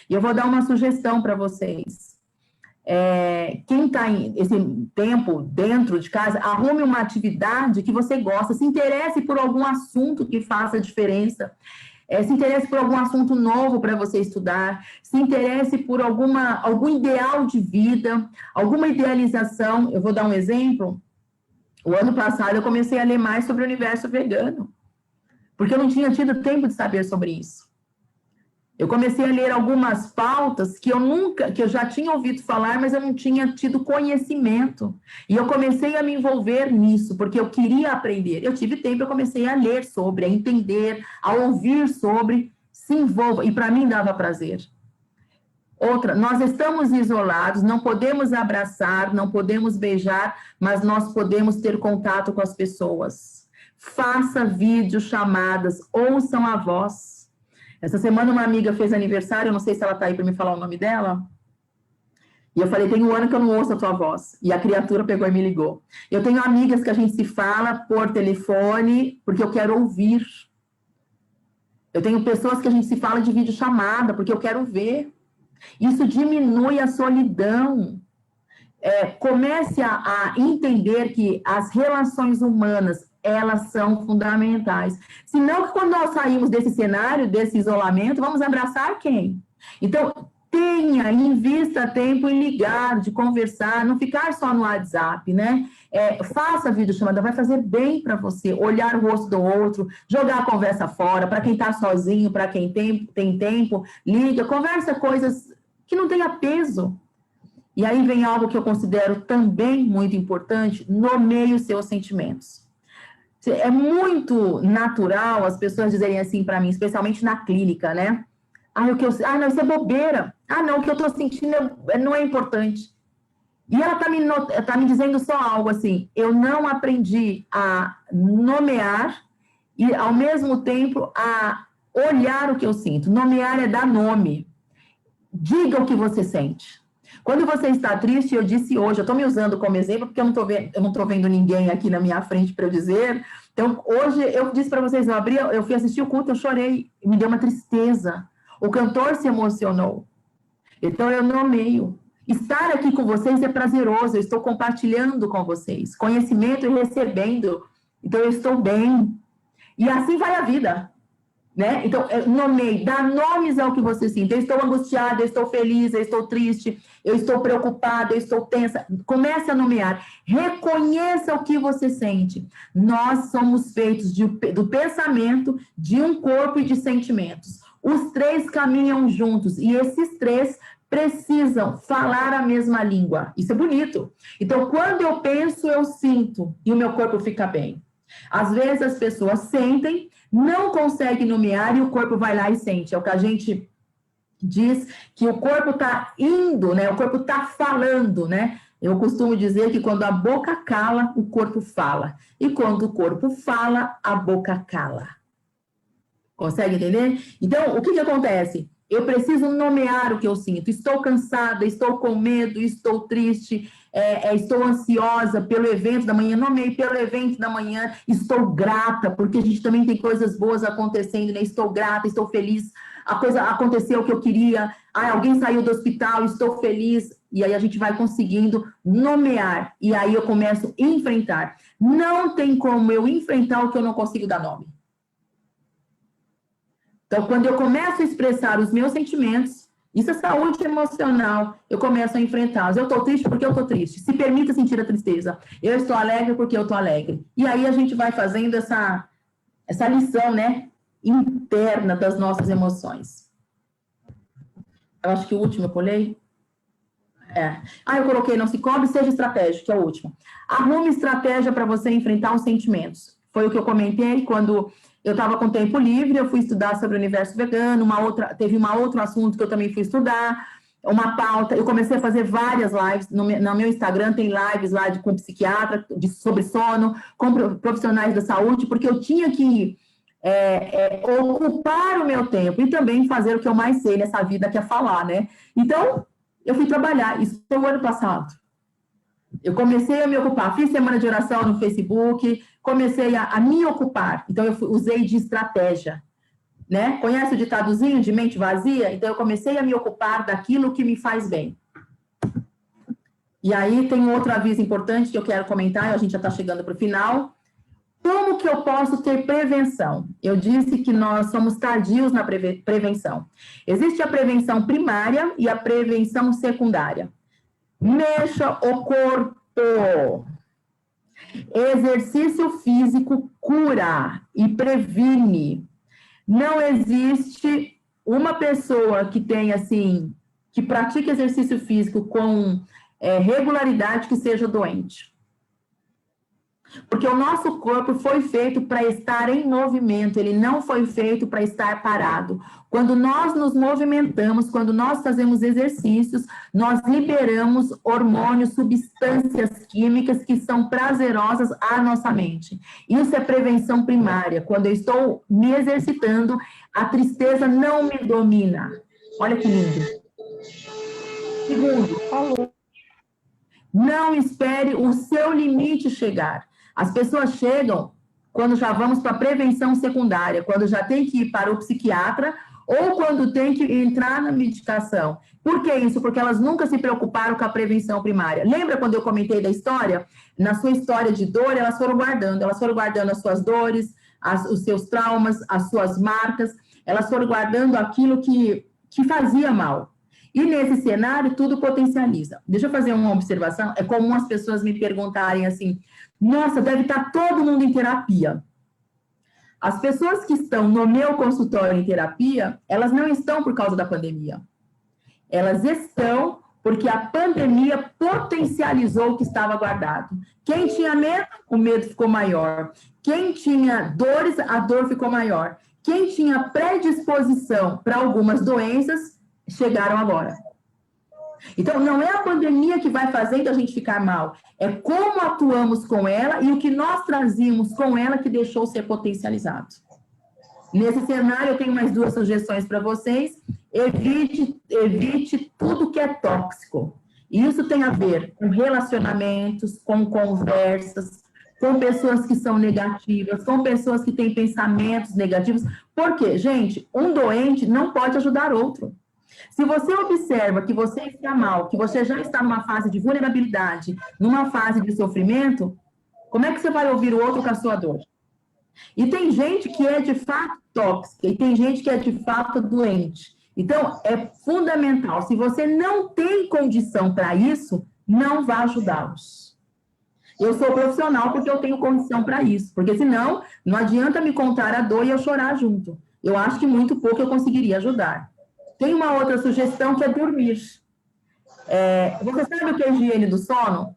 E eu vou dar uma sugestão para vocês. Quem está esse tempo dentro de casa, arrume uma atividade que você gosta, se interesse por algum assunto que faça diferença, se interesse por algum assunto novo para você estudar, se interesse por algum ideal de vida, alguma idealização. Eu vou dar um exemplo. O ano passado eu comecei a ler mais sobre o universo vegano, porque eu não tinha tido tempo de saber sobre isso. Eu comecei a ler algumas pautas que eu já tinha ouvido falar, mas eu não tinha tido conhecimento. E eu comecei a me envolver nisso, porque eu queria aprender. Eu tive tempo, eu comecei a ler sobre, a entender, a ouvir sobre, se envolva. E para mim dava prazer. Outra, nós estamos isolados, não podemos abraçar, não podemos beijar, mas nós podemos ter contato com as pessoas. Faça videochamadas, ouçam a voz. Essa semana uma amiga fez aniversário, eu não sei se ela está aí para me falar o nome dela. E eu falei, tem um ano que eu não ouço a tua voz. E a criatura pegou e me ligou. Eu tenho amigas que a gente se fala por telefone, porque eu quero ouvir. Eu tenho pessoas que a gente se fala de videochamada, porque eu quero ver. Isso diminui a solidão. Comece a entender que as relações humanas, elas são fundamentais. Senão, quando nós saímos desse cenário, desse isolamento, vamos abraçar quem? Então, invista tempo em ligar, de conversar, não ficar só no WhatsApp, né? Faça videochamada, vai fazer bem para você, olhar o rosto do outro, jogar a conversa fora, para quem está sozinho, para quem tem tempo, liga, conversa coisas que não tenha peso. E aí vem algo que eu considero também muito importante, nomeie os seus sentimentos. É muito natural as pessoas dizerem assim para mim, especialmente na clínica, né? Não, isso é bobeira. Não, o que eu estou sentindo não é importante. E ela tá me dizendo só algo assim, eu não aprendi a nomear e, ao mesmo tempo, a olhar o que eu sinto. Nomear é dar nome. Diga o que você sente. Quando você está triste, eu disse hoje, eu estou me usando como exemplo, porque eu não estou vendo ninguém aqui na minha frente para eu dizer. Então, hoje, eu disse para vocês, eu fui assistir o culto, eu chorei, me deu uma tristeza. O cantor se emocionou. Então, eu nomeio. Estar aqui com vocês é prazeroso, eu estou compartilhando com vocês, conhecimento e recebendo. Então, eu estou bem. E assim vai a vida. Né? Então, nomeie, dá nomes ao que você sente. Eu estou angustiada, eu estou feliz, eu estou triste, eu estou preocupada, eu estou tensa. Comece a nomear. Reconheça o que você sente. Nós somos feitos do pensamento, de um corpo e de sentimentos. Os três caminham juntos e esses três precisam falar a mesma língua. Isso é bonito. Então, quando eu penso, eu sinto e o meu corpo fica bem. Às vezes as pessoas sentem, não conseguem nomear e o corpo vai lá e sente. É o que a gente diz que o corpo está indo, né? O corpo está falando, né? Eu costumo dizer que quando a boca cala, o corpo fala. E quando o corpo fala, a boca cala. Consegue entender? Então, o que acontece? Eu preciso nomear o que eu sinto. Estou cansada, estou com medo, estou triste, estou ansiosa pelo evento da manhã. Nomeei pelo evento da manhã. Estou grata, porque a gente também tem coisas boas acontecendo, né? Estou grata, estou feliz. A coisa aconteceu o que eu queria. Alguém saiu do hospital, estou feliz. E aí a gente vai conseguindo nomear. E aí eu começo a enfrentar. Não tem como eu enfrentar o que eu não consigo dar nome. Então, quando eu começo a expressar os meus sentimentos, isso é saúde emocional, eu começo a enfrentá-los. Eu estou triste porque eu estou triste. Se permita sentir a tristeza. Eu estou alegre porque eu estou alegre. E aí a gente vai fazendo essa lição, né, interna das nossas emoções. Eu acho que o último eu pulei. Eu coloquei não se cobre, seja estratégico, que é o último. Arrume estratégia para você enfrentar os sentimentos. Foi o que eu comentei quando eu estava com tempo livre, eu fui estudar sobre o universo vegano, teve um outro assunto que eu também fui estudar, uma pauta, eu comecei a fazer várias lives, no meu Instagram tem lives lá com psiquiatra, sobre sono, com profissionais da saúde, porque eu tinha que ocupar o meu tempo e também fazer o que eu mais sei nessa vida, que é falar, né? Então, eu fui trabalhar, isso foi o ano passado. Eu comecei a me ocupar, fiz semana de oração no Facebook, comecei a me ocupar. Então, eu usei de estratégia, né? Conhece o ditadozinho de mente vazia? Então, eu comecei a me ocupar daquilo que me faz bem. E aí, tem outro aviso importante que eu quero comentar, a gente já está chegando para o final. Como que eu posso ter prevenção? Eu disse que nós somos tardios na prevenção. Existe a prevenção primária e a prevenção secundária. Mexa o corpo. Exercício físico cura e previne. Não existe uma pessoa que tenha, assim, que pratique exercício físico com regularidade que seja doente. Porque o nosso corpo foi feito para estar em movimento, ele não foi feito para estar parado. Quando nós nos movimentamos, quando nós fazemos exercícios, nós liberamos hormônios, substâncias químicas que são prazerosas à nossa mente. Isso é prevenção primária. Quando eu estou me exercitando, a tristeza não me domina. Olha que lindo. Segundo, falou. Não espere o seu limite chegar. As pessoas chegam quando já vamos para a prevenção secundária, quando já tem que ir para o psiquiatra ou quando tem que entrar na medicação. Por que isso? Porque elas nunca se preocuparam com a prevenção primária. Lembra quando eu comentei da história? Na sua história de dor, elas foram guardando as suas dores, os seus traumas, as suas marcas, elas foram guardando aquilo que fazia mal. E nesse cenário, tudo potencializa. Deixa eu fazer uma observação. É comum as pessoas me perguntarem assim, nossa, deve estar todo mundo em terapia. As pessoas que estão no meu consultório em terapia, elas não estão por causa da pandemia. Elas estão porque a pandemia potencializou o que estava guardado. Quem tinha medo, o medo ficou maior. Quem tinha dores, a dor ficou maior. Quem tinha predisposição para algumas doenças, chegaram agora. Então, não é a pandemia que vai fazendo a gente ficar mal, é como atuamos com ela e o que nós trazíamos com ela que deixou ser potencializado. Nesse cenário, eu tenho mais 2 sugestões para vocês. Evite tudo que é tóxico. E isso tem a ver com relacionamentos, com conversas, com pessoas que são negativas, com pessoas que têm pensamentos negativos. Por quê? Gente, um doente não pode ajudar outro. Se você observa que você está mal, que você já está numa fase de vulnerabilidade, numa fase de sofrimento, como é que você vai ouvir o outro com a sua dor? E tem gente que é de fato tóxica, e tem gente que é de fato doente. Então, é fundamental, se você não tem condição para isso, não vá ajudá-los. Eu sou profissional porque eu tenho condição para isso, porque senão, não adianta me contar a dor e eu chorar junto. Eu acho que muito pouco eu conseguiria ajudar. Tem uma outra sugestão que é dormir. Você sabe o que é higiene do sono?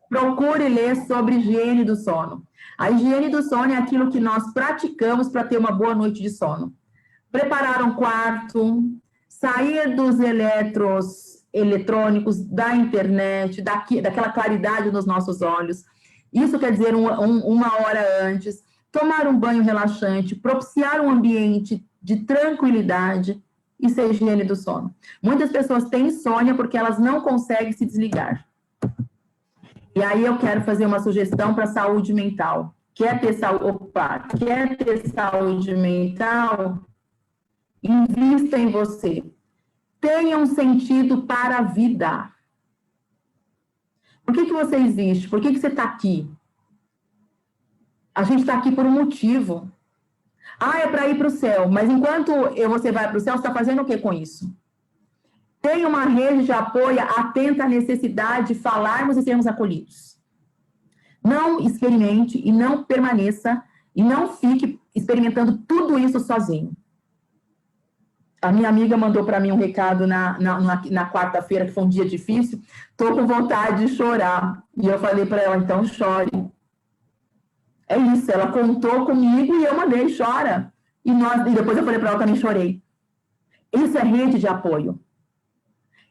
Procure ler sobre higiene do sono. A higiene do sono é aquilo que nós praticamos para ter uma boa noite de sono. Preparar um quarto, sair dos eletrônicos, da internet, daquela claridade nos nossos olhos. Isso quer dizer uma hora antes. Tomar um banho relaxante, propiciar um ambiente de tranquilidade. Isso é higiene do sono. Muitas pessoas têm insônia porque elas não conseguem se desligar. E aí eu quero fazer uma sugestão para a saúde mental. Quer ter saúde mental? Invista em você. Tenha um sentido para a vida. Por que você existe? Por que você está aqui? A gente está aqui por um motivo. É para ir para o céu, mas enquanto você vai para o céu, você está fazendo o que com isso? Tem uma rede de apoio atenta à necessidade de falarmos e sermos acolhidos. Não experimente e não permaneça e não fique experimentando tudo isso sozinho. A minha amiga mandou para mim um recado na quarta-feira, que foi um dia difícil. Estou com vontade de chorar. E eu falei para ela, então chore. É isso, ela contou comigo e eu mandei, chora. E depois eu falei para ela, também chorei. Isso é rede de apoio.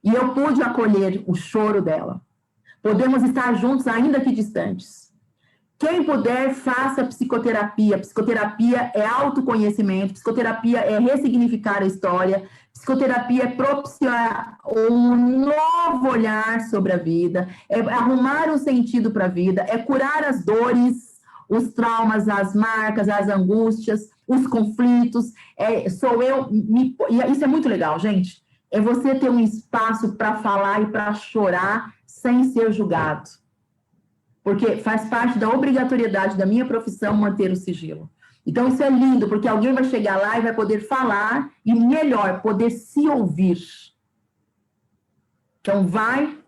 E eu pude acolher o choro dela. Podemos estar juntos, ainda que distantes. Quem puder, faça psicoterapia. Psicoterapia é autoconhecimento, psicoterapia é ressignificar a história, psicoterapia é propiciar um novo olhar sobre a vida, é arrumar um sentido para a vida, é curar as dores, os traumas, as marcas, as angústias, os conflitos. Isso é muito legal, gente. É você ter um espaço para falar e para chorar sem ser julgado. Porque faz parte da obrigatoriedade da minha profissão manter o sigilo. Então, isso é lindo, porque alguém vai chegar lá e vai poder falar, e melhor, poder se ouvir.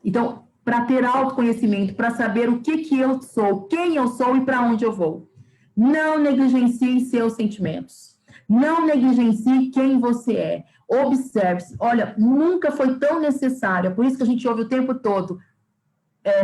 Então, para ter autoconhecimento, para saber o que eu sou, quem eu sou e para onde eu vou. Não negligencie seus sentimentos. Não negligencie quem você é. Observe-se. Olha, nunca foi tão necessário, por isso que a gente ouve o tempo todo,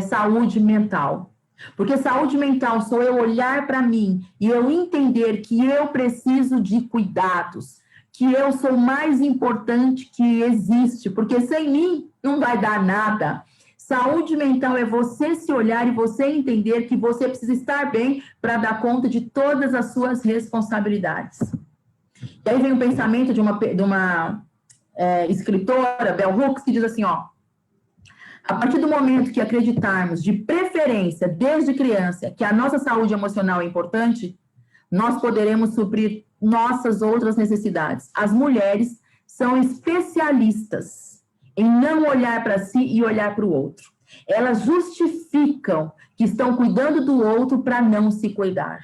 saúde mental. Porque saúde mental sou eu olhar para mim e eu entender que eu preciso de cuidados, que eu sou mais importante que existe, porque sem mim não vai dar nada. Saúde mental é você se olhar e você entender que você precisa estar bem para dar conta de todas as suas responsabilidades. E aí vem um pensamento de uma escritora, Bell Hooks, que diz assim, ó, a partir do momento que acreditarmos, de preferência, desde criança, que a nossa saúde emocional é importante, nós poderemos suprir nossas outras necessidades. As mulheres são especialistas em não olhar para si e olhar para o outro. Elas justificam que estão cuidando do outro para não se cuidar.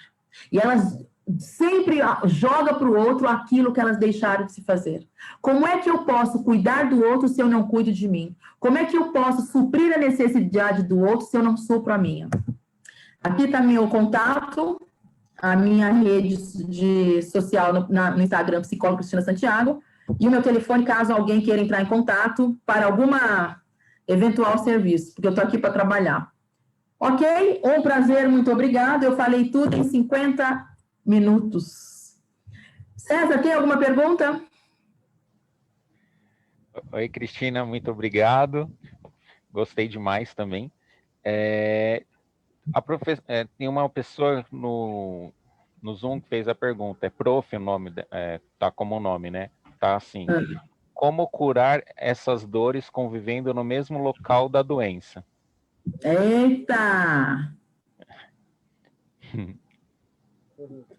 E elas sempre jogam para o outro aquilo que elas deixaram de se fazer. Como é que eu posso cuidar do outro se eu não cuido de mim? Como é que eu posso suprir a necessidade do outro se eu não supro a minha? Aqui está meu contato, a minha rede social no Instagram, psicóloga Cristina Santiago, e o meu telefone, caso alguém queira entrar em contato para alguma eventual serviço, porque eu estou aqui para trabalhar. Ok? Um prazer, muito obrigada. Eu falei tudo em 50 minutos. César, tem alguma pergunta? Oi, Cristina, muito obrigado. Gostei demais também. Tem uma pessoa no Zoom que fez a pergunta. É prof o nome, tá como nome, né? Tá assim. Como curar essas dores convivendo no mesmo local da doença? Eita!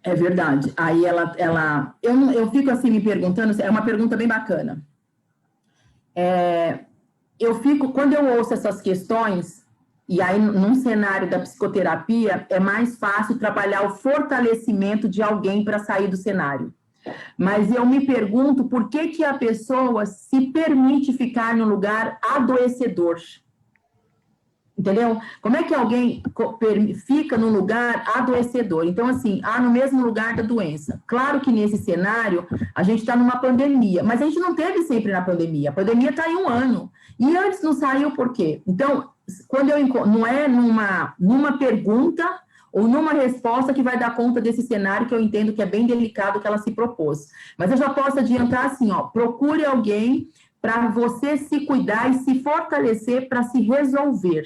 É verdade. Aí eu fico assim me perguntando, é uma pergunta bem bacana. Quando eu ouço essas questões, e aí num cenário da psicoterapia, é mais fácil trabalhar o fortalecimento de alguém para sair do cenário. Mas eu me pergunto por que a pessoa se permite ficar no lugar adoecedor. Entendeu? Como é que alguém fica no lugar adoecedor? Então, assim, no mesmo lugar da doença. Claro que nesse cenário, a gente está numa pandemia, mas a gente não teve sempre na pandemia. A pandemia está em 1 ano. E antes não saiu por quê? Então, quando não é numa pergunta ou numa resposta que vai dar conta desse cenário que eu entendo que é bem delicado que ela se propôs. Mas eu já posso adiantar assim, ó, procure alguém para você se cuidar e se fortalecer para se resolver.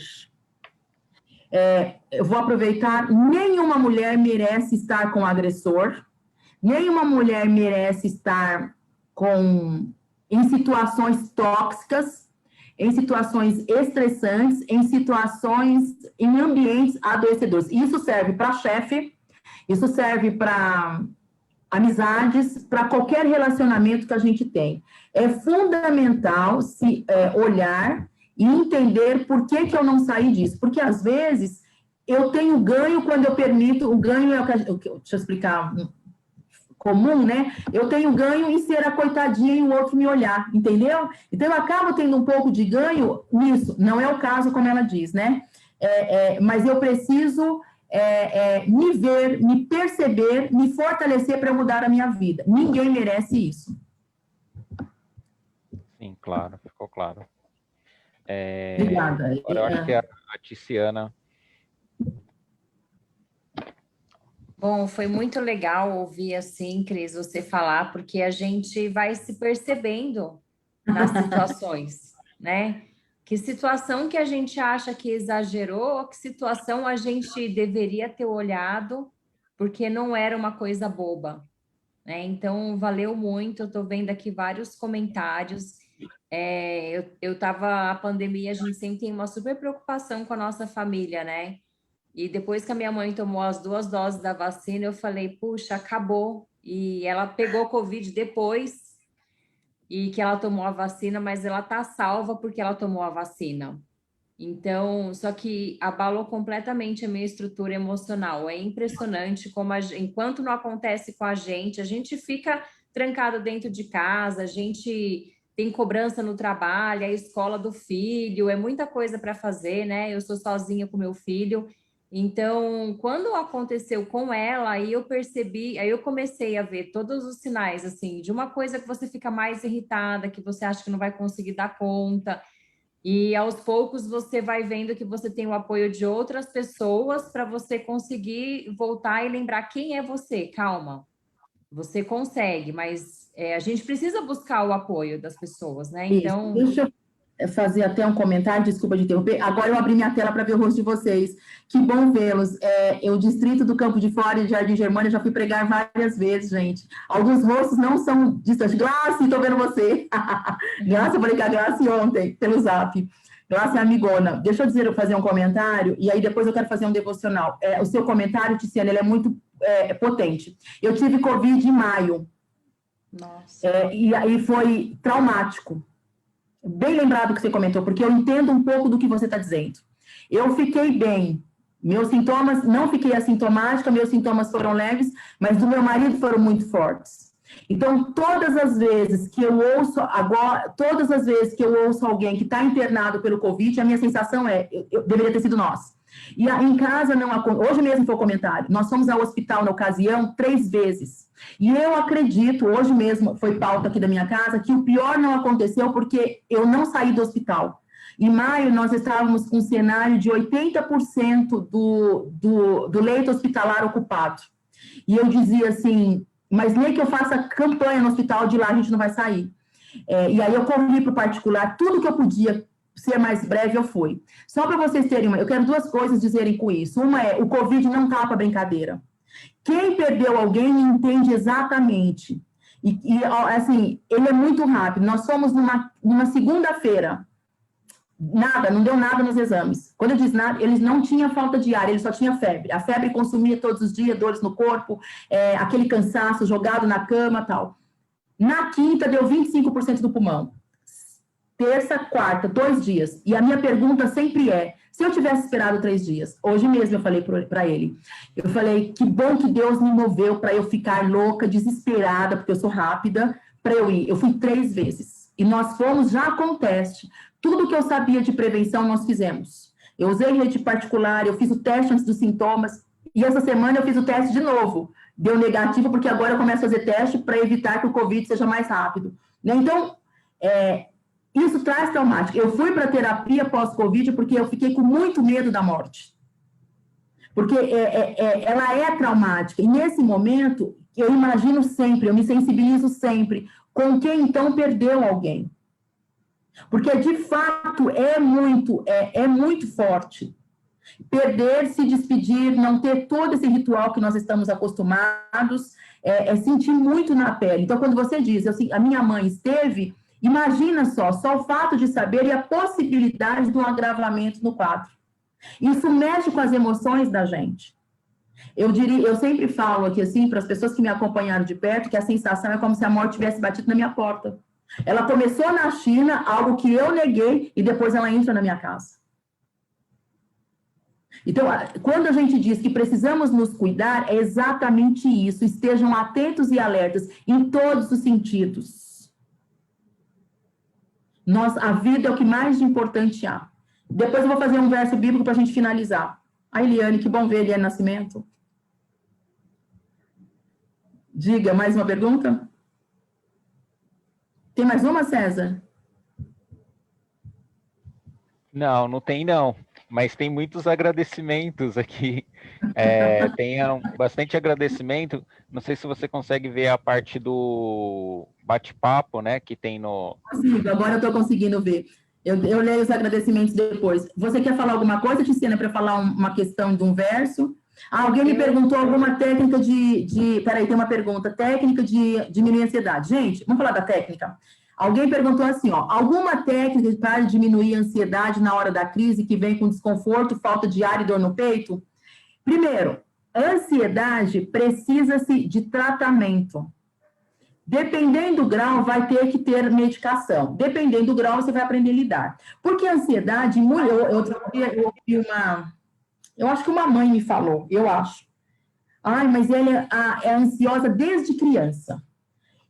Eu vou aproveitar, nenhuma mulher merece estar com agressor, nenhuma mulher merece estar em situações tóxicas, em situações estressantes, em ambientes adoecedores. Isso serve para chefe, isso serve para amizades, para qualquer relacionamento que a gente tem. É fundamental olhar e entender por que eu não saí disso. Porque, às vezes, eu tenho ganho quando eu permito, o ganho é deixa eu explicar, comum, né? Eu tenho ganho em ser a coitadinha e o outro me olhar, entendeu? Então, eu acabo tendo um pouco de ganho nisso. Não é o caso, como ela diz, né? Mas eu preciso me ver, me perceber, me fortalecer para mudar a minha vida. Ninguém merece isso. Sim, claro, ficou claro. Obrigada. Agora eu acho que a Ticiana... Bom, foi muito legal ouvir assim, Cris, você falar, porque a gente vai se percebendo nas situações, né? Que situação que a gente acha que exagerou, que situação a gente deveria ter olhado, porque não era uma coisa boba, né? Então, valeu muito, eu estou vendo aqui vários comentários, a pandemia, a gente sempre tem uma super preocupação com a nossa família, né? E depois que a minha mãe tomou as 2 doses da vacina, eu falei, puxa, acabou. E ela pegou Covid depois e que ela tomou a vacina, mas ela tá salva porque ela tomou a vacina. Então, só que abalou completamente a minha estrutura emocional. É impressionante como, enquanto não acontece com a gente fica trancado dentro de casa, a gente tem cobrança no trabalho, a escola do filho, é muita coisa para fazer, né? Eu sou sozinha com meu filho. Então, quando aconteceu com ela, aí eu percebi, aí eu comecei a ver todos os sinais, assim, de uma coisa que você fica mais irritada, que você acha que não vai conseguir dar conta. E aos poucos você vai vendo que você tem o apoio de outras pessoas para você conseguir voltar e lembrar quem é você. Calma, você consegue, mas a gente precisa buscar o apoio das pessoas, né? Isso. Então, Deixa eu fazer até um comentário, desculpa de interromper. Agora eu abri minha tela para ver o rosto de vocês. Que bom vê-los. O distrito do Campo de Fora e Jardim Germânia, já fui pregar várias vezes, gente. Alguns rostos não são distantes. Glácia, estou vendo você. Glácia, eu falei com a Glácia ontem, pelo Zap. Glácia é amigona. Deixa eu fazer um comentário, e aí depois eu quero fazer um devocional. O seu comentário, Tiziana, ele é muito potente. Eu tive Covid em maio. nossa. E aí foi traumático. Bem lembrado que você comentou, porque eu entendo um pouco do que você está dizendo. Eu fiquei bem. Meus sintomas, não fiquei assintomática, meus sintomas foram leves, mas do meu marido foram muito fortes. Então, todas as vezes que eu ouço alguém que está internado pelo Covid, a minha sensação deveria ter sido nós. E em casa hoje mesmo foi o comentário, nós fomos ao hospital na ocasião 3 vezes. E eu acredito, hoje mesmo foi pauta aqui da minha casa, que o pior não aconteceu porque eu não saí do hospital. Em maio, nós estávamos com um cenário de 80% do leito hospitalar ocupado. E eu dizia assim, mas nem que eu faça campanha no hospital, de lá a gente não vai sair. E aí eu corri para o particular, tudo que eu podia ser mais breve, eu fui. Só para vocês terem eu quero 2 coisas dizerem com isso. Uma o Covid não está para brincadeira. Quem perdeu alguém entende exatamente. Assim, ele é muito rápido. Nós fomos numa segunda-feira. Não deu nada nos exames. Quando eu diz nada, eles não tinham falta de ar, ele só tinha febre. A febre consumia todos os dias, dores no corpo, aquele cansaço, jogado na cama, tal. Na quinta, deu 25% do pulmão. Terça, quarta, 2 dias. E a minha pergunta sempre se eu tivesse esperado 3 dias, hoje mesmo eu falei para ele, eu falei, que bom que Deus me moveu para eu ficar louca, desesperada, porque eu sou rápida, para eu ir. Eu fui 3 vezes. E nós fomos já com o teste. Tudo que eu sabia de prevenção, nós fizemos. Eu usei rede particular, eu fiz o teste antes dos sintomas, e essa semana eu fiz o teste de novo. Deu negativo, porque agora eu começo a fazer teste para evitar que o Covid seja mais rápido. Então, isso traz traumático. Eu fui para terapia pós-Covid porque eu fiquei com muito medo da morte. Porque ela é traumática. E nesse momento, eu imagino sempre, eu me sensibilizo sempre com quem então perdeu alguém. Porque, de fato, é muito forte. Perder, se despedir, não ter todo esse ritual que nós estamos acostumados, sentir muito na pele. Então, quando você diz, a minha mãe esteve, imagina só o fato de saber e a possibilidade de um agravamento no quadro. Isso mexe com as emoções da gente. Eu sempre falo aqui, assim, para as pessoas que me acompanharam de perto, que a sensação é como se a morte tivesse batido na minha porta. Ela começou na China, algo que eu neguei, e depois ela entra na minha casa. Então, quando a gente diz que precisamos nos cuidar, é exatamente isso. Estejam atentos e alertas em todos os sentidos. A vida é o que mais de importante há. Depois eu vou fazer um verso bíblico para a gente finalizar. A Eliane, que bom ver, Eliane Nascimento. Diga, mais uma pergunta? Tem mais uma, César? Não tem não, mas tem muitos agradecimentos aqui. Tem bastante agradecimento. Não sei se você consegue ver a parte do bate-papo, né, que tem no... Consigo, agora eu estou conseguindo ver. Eu leio os agradecimentos depois. Você quer falar alguma coisa, Tiziana, para falar uma questão de um verso? Alguém me perguntou alguma técnica Peraí, tem uma pergunta. Técnica de diminuir a ansiedade. Gente, vamos falar da técnica. Alguém perguntou assim, ó, alguma técnica para diminuir a ansiedade na hora da crise que vem com desconforto, falta de ar e dor no peito? Primeiro, ansiedade precisa-se de tratamento. Dependendo do grau, vai ter que ter medicação. Dependendo do grau, você vai aprender a lidar. Porque a ansiedade, outro dia eu ouvi eu acho que uma mãe me falou, eu acho. Ai, mas ela é ansiosa desde criança.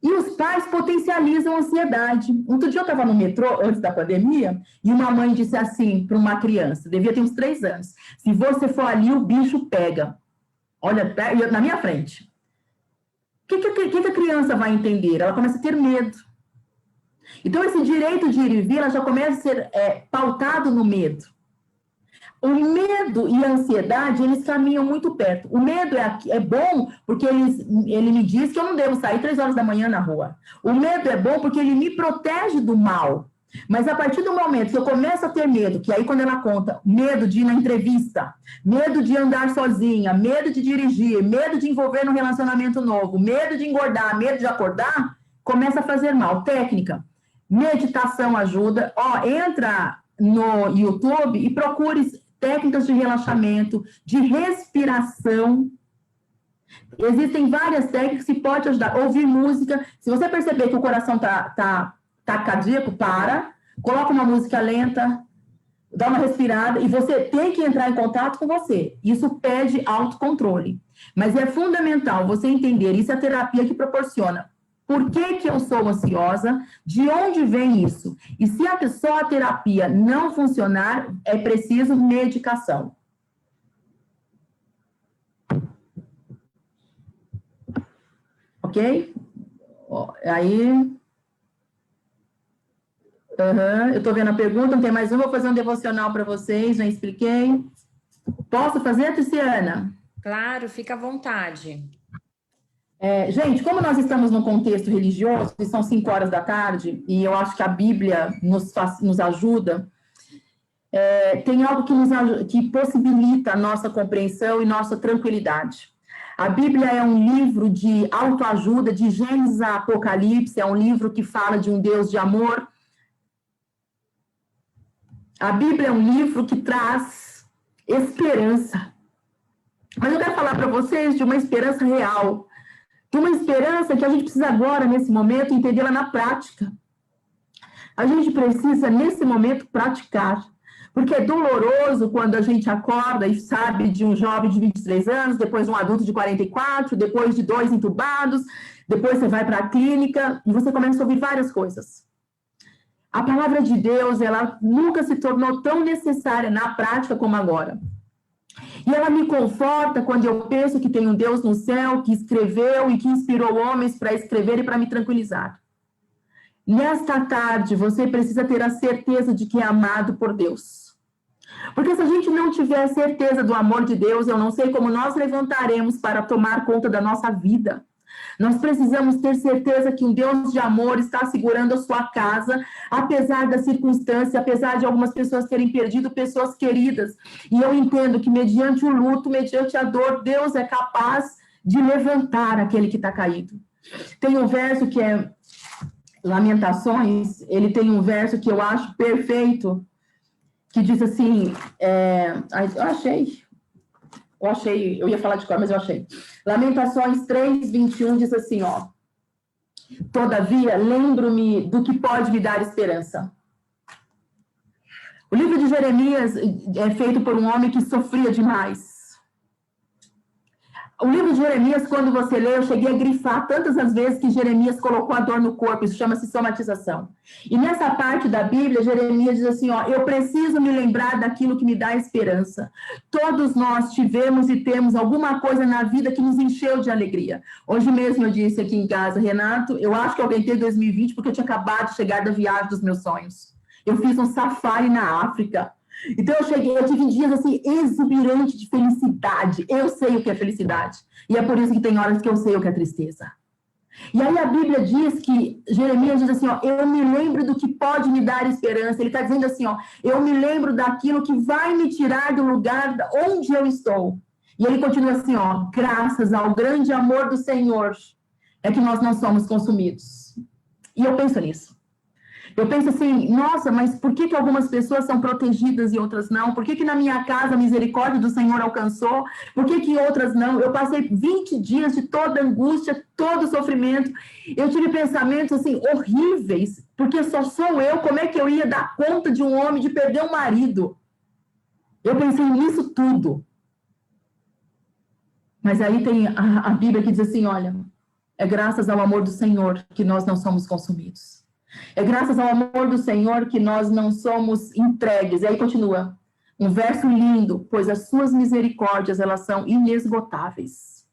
E os pais potencializam a ansiedade. Outro dia eu estava no metrô, antes da pandemia, e uma mãe disse assim para uma criança, devia ter uns 3 anos, se você for ali, o bicho pega. Olha, na minha frente. O que a criança vai entender? Ela começa a ter medo. Então, esse direito de ir e vir, ela já começa a ser pautado no medo. O medo e a ansiedade, eles caminham muito perto. O medo é bom porque ele me diz que eu não devo sair 3 horas da manhã na rua. O medo é bom porque ele me protege do mal. Mas a partir do momento que eu começo a ter medo, que aí quando ela conta, medo de ir na entrevista, medo de andar sozinha, medo de dirigir, medo de envolver num relacionamento novo, medo de engordar, medo de acordar, começa a fazer mal. Técnica, meditação ajuda. Ó, entra no YouTube e procure técnicas de relaxamento, de respiração. Existem várias técnicas que podem ajudar. Ouvir música. Se você perceber que o coração tá cardíaco, coloca uma música lenta, dá uma respirada, e você tem que entrar em contato com você. Isso pede autocontrole. Mas é fundamental você entender, isso é a terapia que proporciona. Por que eu sou ansiosa? De onde vem isso? E se só a terapia não funcionar, é preciso medicação. Ok? Aí... eu estou vendo a pergunta, não tem mais uma, vou fazer um devocional para vocês, já expliquei. Posso fazer, Tiziana? Claro, fica à vontade. Gente, como nós estamos num contexto religioso, e são 5 horas da tarde, e eu acho que a Bíblia nos ajuda, tem algo que possibilita a nossa compreensão e nossa tranquilidade. A Bíblia é um livro de autoajuda, de Gênesis a Apocalipse, é um livro que fala de um Deus de amor. A Bíblia é um livro que traz esperança. Mas eu quero falar para vocês de uma esperança real. De uma esperança que a gente precisa agora, nesse momento, entendê-la na prática. A gente precisa, nesse momento, praticar. Porque é doloroso quando a gente acorda e sabe de um jovem de 23 anos, depois um adulto de 44, depois de 2 entubados, depois você vai para a clínica e você começa a ouvir várias coisas. A palavra de Deus, ela nunca se tornou tão necessária na prática como agora. E ela me conforta quando eu penso que tem um Deus no céu que escreveu e que inspirou homens para escrever e para me tranquilizar. Nesta tarde, você precisa ter a certeza de que é amado por Deus. Porque se a gente não tiver certeza do amor de Deus, eu não sei como nós levantaremos para tomar conta da nossa vida. Nós precisamos ter certeza que um Deus de amor está segurando a sua casa, apesar da circunstância, apesar de algumas pessoas terem perdido pessoas queridas. E eu entendo que mediante o luto, mediante a dor, Deus é capaz de levantar aquele que está caído. Tem um verso que é Lamentações, ele tem um verso que eu acho perfeito, que diz assim, eu ia falar de cor, mas eu achei. Lamentações 3:21 diz assim, ó. Todavia, lembro-me do que pode me dar esperança. O livro de Jeremias é feito por um homem que sofria demais. O livro de Jeremias, quando você lê, eu cheguei a grifar tantas as vezes que Jeremias colocou a dor no corpo, isso chama-se somatização. E nessa parte da Bíblia, Jeremias diz assim, ó, eu preciso me lembrar daquilo que me dá esperança. Todos nós tivemos e temos alguma coisa na vida que nos encheu de alegria. Hoje mesmo eu disse aqui em casa, Renato, eu acho que eu aguentei 2020 porque eu tinha acabado de chegar da viagem dos meus sonhos. Eu fiz um safari na África. Então eu tive dias assim, exuberante de felicidade. Eu sei o que é felicidade. E é por isso que tem horas que eu sei o que é tristeza. E aí a Bíblia diz que, Jeremias diz assim, ó, eu me lembro do que pode me dar esperança. Ele está dizendo assim, ó, eu me lembro daquilo que vai me tirar do lugar onde eu estou. E ele continua assim, ó, graças ao grande amor do Senhor, é que nós não somos consumidos. E eu penso nisso. Eu penso assim, nossa, mas por que que algumas pessoas são protegidas e outras não? Por que que na minha casa a misericórdia do Senhor alcançou? Por que que outras não? Eu passei 20 dias de toda angústia, todo sofrimento. Eu tive pensamentos assim horríveis, porque só sou eu, como é que eu ia dar conta de um homem de perder um marido? Eu pensei nisso tudo. Mas aí tem a Bíblia que diz assim, olha, é graças ao amor do Senhor que nós não somos consumidos. É graças ao amor do Senhor que nós não somos entregues. E aí continua, um verso lindo, pois as suas misericórdias, elas são inesgotáveis.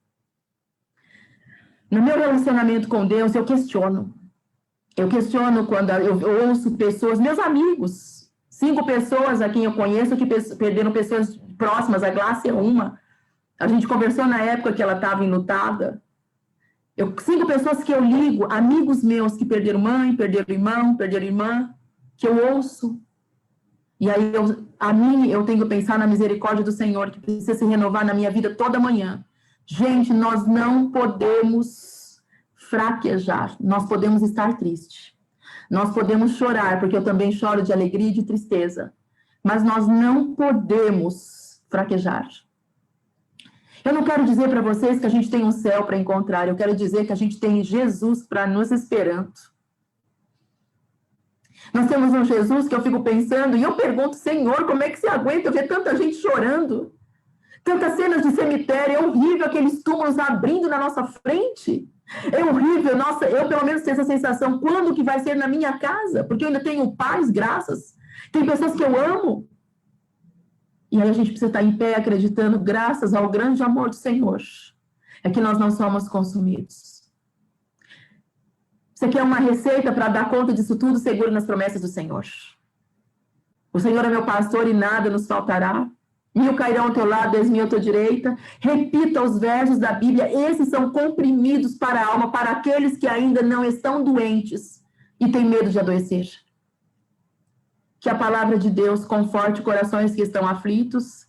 No meu relacionamento com Deus, eu questiono. Eu questiono quando eu ouço pessoas, meus amigos, 5 pessoas a quem eu conheço que perderam pessoas próximas, a Glácia é uma. A gente conversou na época que ela estava enlutada. 5 pessoas que eu ligo, amigos meus que perderam mãe, perderam irmão, perderam irmã, que eu ouço. E aí, eu tenho que pensar na misericórdia do Senhor, que precisa se renovar na minha vida toda manhã. Gente, nós não podemos fraquejar, nós podemos estar tristes. Nós podemos chorar, porque eu também choro de alegria e de tristeza. Mas nós não podemos fraquejar. Eu não quero dizer para vocês que a gente tem um céu para encontrar, eu quero dizer que a gente tem Jesus para nos esperando. Nós temos um Jesus que eu fico pensando, e eu pergunto, Senhor, como é que você aguenta ver tanta gente chorando? Tantas cenas de cemitério, é horrível aqueles túmulos abrindo na nossa frente. É horrível, nossa, eu pelo menos tenho essa sensação, quando que vai ser na minha casa? Porque eu ainda tenho paz, graças. Tem pessoas que eu amo. E aí a gente precisa estar em pé acreditando, graças ao grande amor do Senhor, é que nós não somos consumidos. Você quer uma receita para dar conta disso tudo? Segure nas promessas do Senhor. O Senhor é meu pastor e nada nos faltará. 1000 cairão ao teu lado, 10.000 à tua direita. Repita os versos da Bíblia. Esses são comprimidos para a alma, para aqueles que ainda não estão doentes e têm medo de adoecer. Que a palavra de Deus conforte corações que estão aflitos,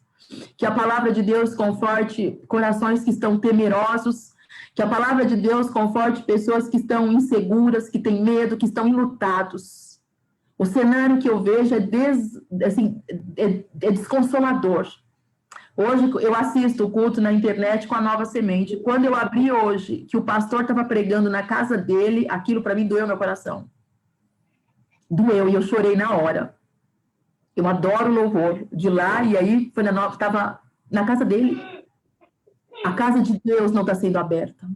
que a palavra de Deus conforte corações que estão temerosos, que a palavra de Deus conforte pessoas que estão inseguras, que têm medo, que estão enlutados. O cenário que eu vejo é desconsolador. Hoje eu assisto o culto na internet com a Nova Semente. Quando eu abri hoje, que o pastor estava pregando na casa dele, aquilo para mim doeu meu coração. Doeu e eu chorei na hora. Eu adoro louvor de lá, e aí foi estava na casa dele. A casa de Deus não está sendo aberta.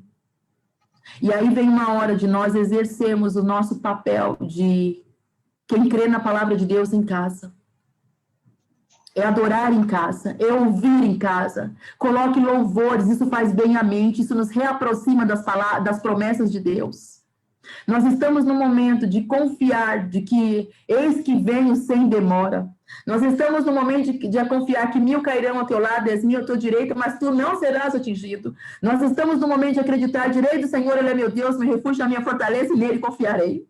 E aí vem uma hora de nós exercermos o nosso papel de quem crê na palavra de Deus em casa. É adorar em casa, é ouvir em casa. Coloque louvores, isso faz bem à mente, isso nos reaproxima das promessas de Deus. Nós estamos no momento de confiar de que eis que venho sem demora. Nós estamos no momento de confiar que 1000 cairão ao teu lado, 10.000 à tua direita, mas tu não serás atingido. Nós estamos no momento de acreditar, direi do Senhor, Ele é meu Deus, meu refúgio, a minha fortaleza, e nele confiarei.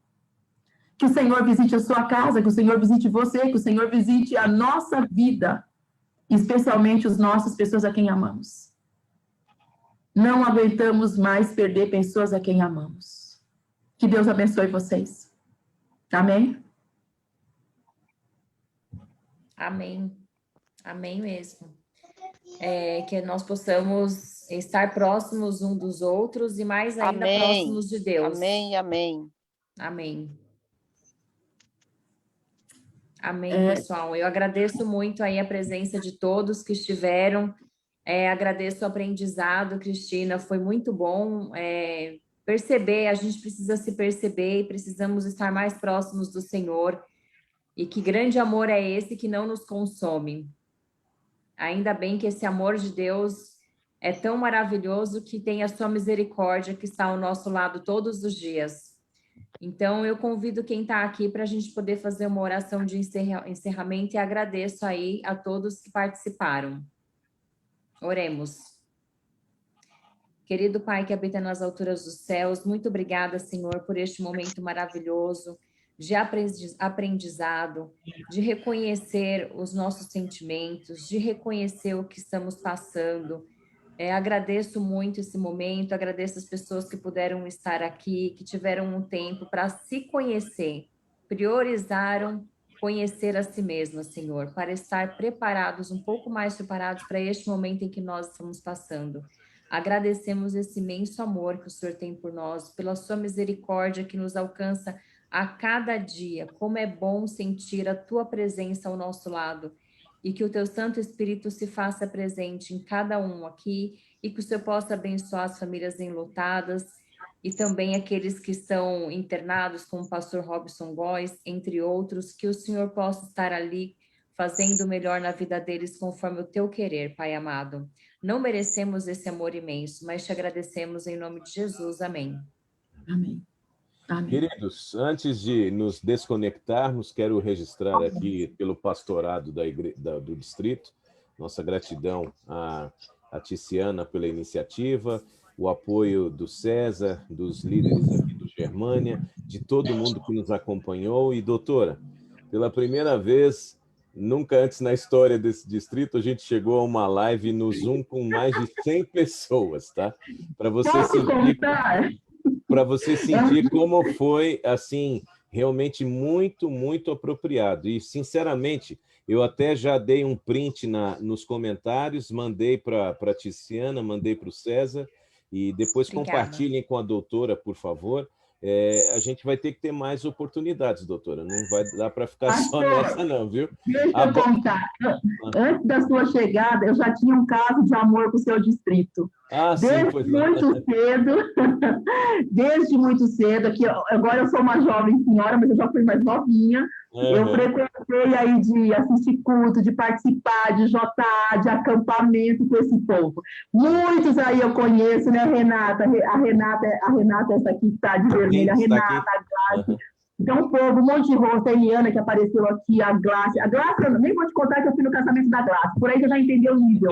Que o Senhor visite a sua casa, que o Senhor visite você, que o Senhor visite a nossa vida, especialmente as nossas pessoas a quem amamos. Não aguentamos mais perder pessoas a quem amamos. Que Deus abençoe vocês. Amém? Amém. Amém mesmo. Que nós possamos estar próximos uns dos outros e mais ainda próximos de Deus. Amém, amém. Amém. Amém, pessoal. Eu agradeço muito aí a presença de todos que estiveram. Agradeço o aprendizado, Cristina. Foi muito bom perceber. A gente precisa se perceber e precisamos estar mais próximos do Senhor. E que grande amor é esse que não nos consome. Ainda bem que esse amor de Deus é tão maravilhoso que tem a sua misericórdia que está ao nosso lado todos os dias. Então, eu convido quem está aqui para a gente poder fazer uma oração de encerramento e agradeço aí a todos que participaram. Oremos. Querido Pai que habita nas alturas dos céus, muito obrigada, Senhor, por este momento maravilhoso de aprendizado, de reconhecer os nossos sentimentos, de reconhecer o que estamos passando. Agradeço muito esse momento, agradeço as pessoas que puderam estar aqui, que tiveram um tempo para se conhecer, priorizaram conhecer a si mesmas, Senhor, para estar preparados, um pouco mais preparados para este momento em que nós estamos passando. Agradecemos esse imenso amor que o Senhor tem por nós, pela sua misericórdia que nos alcança a cada dia. Como é bom sentir a tua presença ao nosso lado e que o teu Santo Espírito se faça presente em cada um aqui e que o Senhor possa abençoar as famílias enlutadas e também aqueles que estão internados, como o pastor Robson Góes, entre outros, que o Senhor possa estar ali fazendo o melhor na vida deles conforme o teu querer, Pai amado. Não merecemos esse amor imenso, mas te agradecemos em nome de Jesus. Amém. Amém. Amém. Queridos, antes de nos desconectarmos, quero registrar aqui pelo pastorado do distrito, nossa gratidão à Ticiana pela iniciativa, o apoio do César, dos líderes aqui do Germânia, de todo mundo que nos acompanhou. E, doutora, pela primeira vez, nunca antes na história desse distrito, a gente chegou a uma live no Zoom com mais de 100 pessoas, tá? Para você sentir como foi, assim, realmente muito, muito apropriado. E, sinceramente, eu até já dei um print nos comentários, mandei para a Ticiana, mandei para o César, e depois compartilhem com a doutora, por favor. A gente vai ter que ter mais oportunidades, doutora. Não vai dar para ficar só nessa, não, viu? Deixa eu contar. Antes da sua chegada, eu já tinha um caso de amor com o seu distrito. Desde muito cedo, aqui, agora eu sou uma jovem senhora, mas eu já fui mais novinha. Eu frequentei aí de assistir culto, de participar de JA, de acampamento com esse povo. Muitos aí eu conheço, né, Renata? A Renata essa aqui que está de vermelho, a Renata, a Glácia. Então, um povo, um monte de rosto, a Eliana que apareceu aqui, a Glácia. A Glácia, eu nem vou te contar que eu fui no casamento da Glácia, por aí que eu já entendi o nível.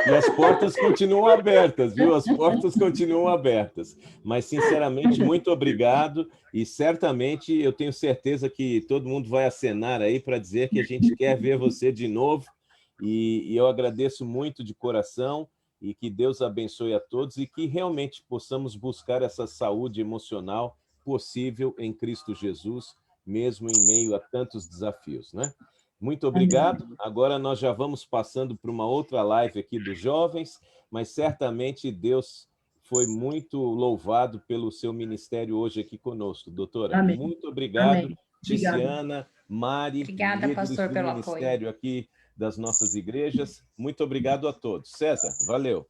E as portas continuam abertas, viu? As portas continuam abertas. Mas, sinceramente, muito obrigado. E, certamente, eu tenho certeza que todo mundo vai acenar aí para dizer que a gente quer ver você de novo. E eu agradeço muito de coração e que Deus abençoe a todos e que realmente possamos buscar essa saúde emocional possível em Cristo Jesus, mesmo em meio a tantos desafios, né? Muito obrigado. Agora nós já vamos passando para uma outra live aqui dos jovens, mas certamente Deus foi muito louvado pelo seu ministério hoje aqui conosco. Doutora, Amém. Muito obrigado. Amém. Ticiana, Mari, Obrigada, pastor, pelo ministério apoio aqui das nossas igrejas. Muito obrigado a todos. César, valeu.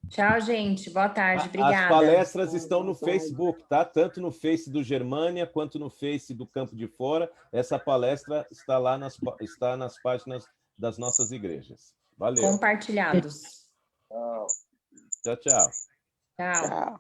Tchau, gente. Boa tarde. Obrigada. As palestras estão no Facebook, tá? Tanto no Face do Germânia quanto no Face do Campo de Fora. Essa palestra está lá está nas páginas das nossas igrejas. Valeu. Compartilhados. Tchau, tchau. Tchau.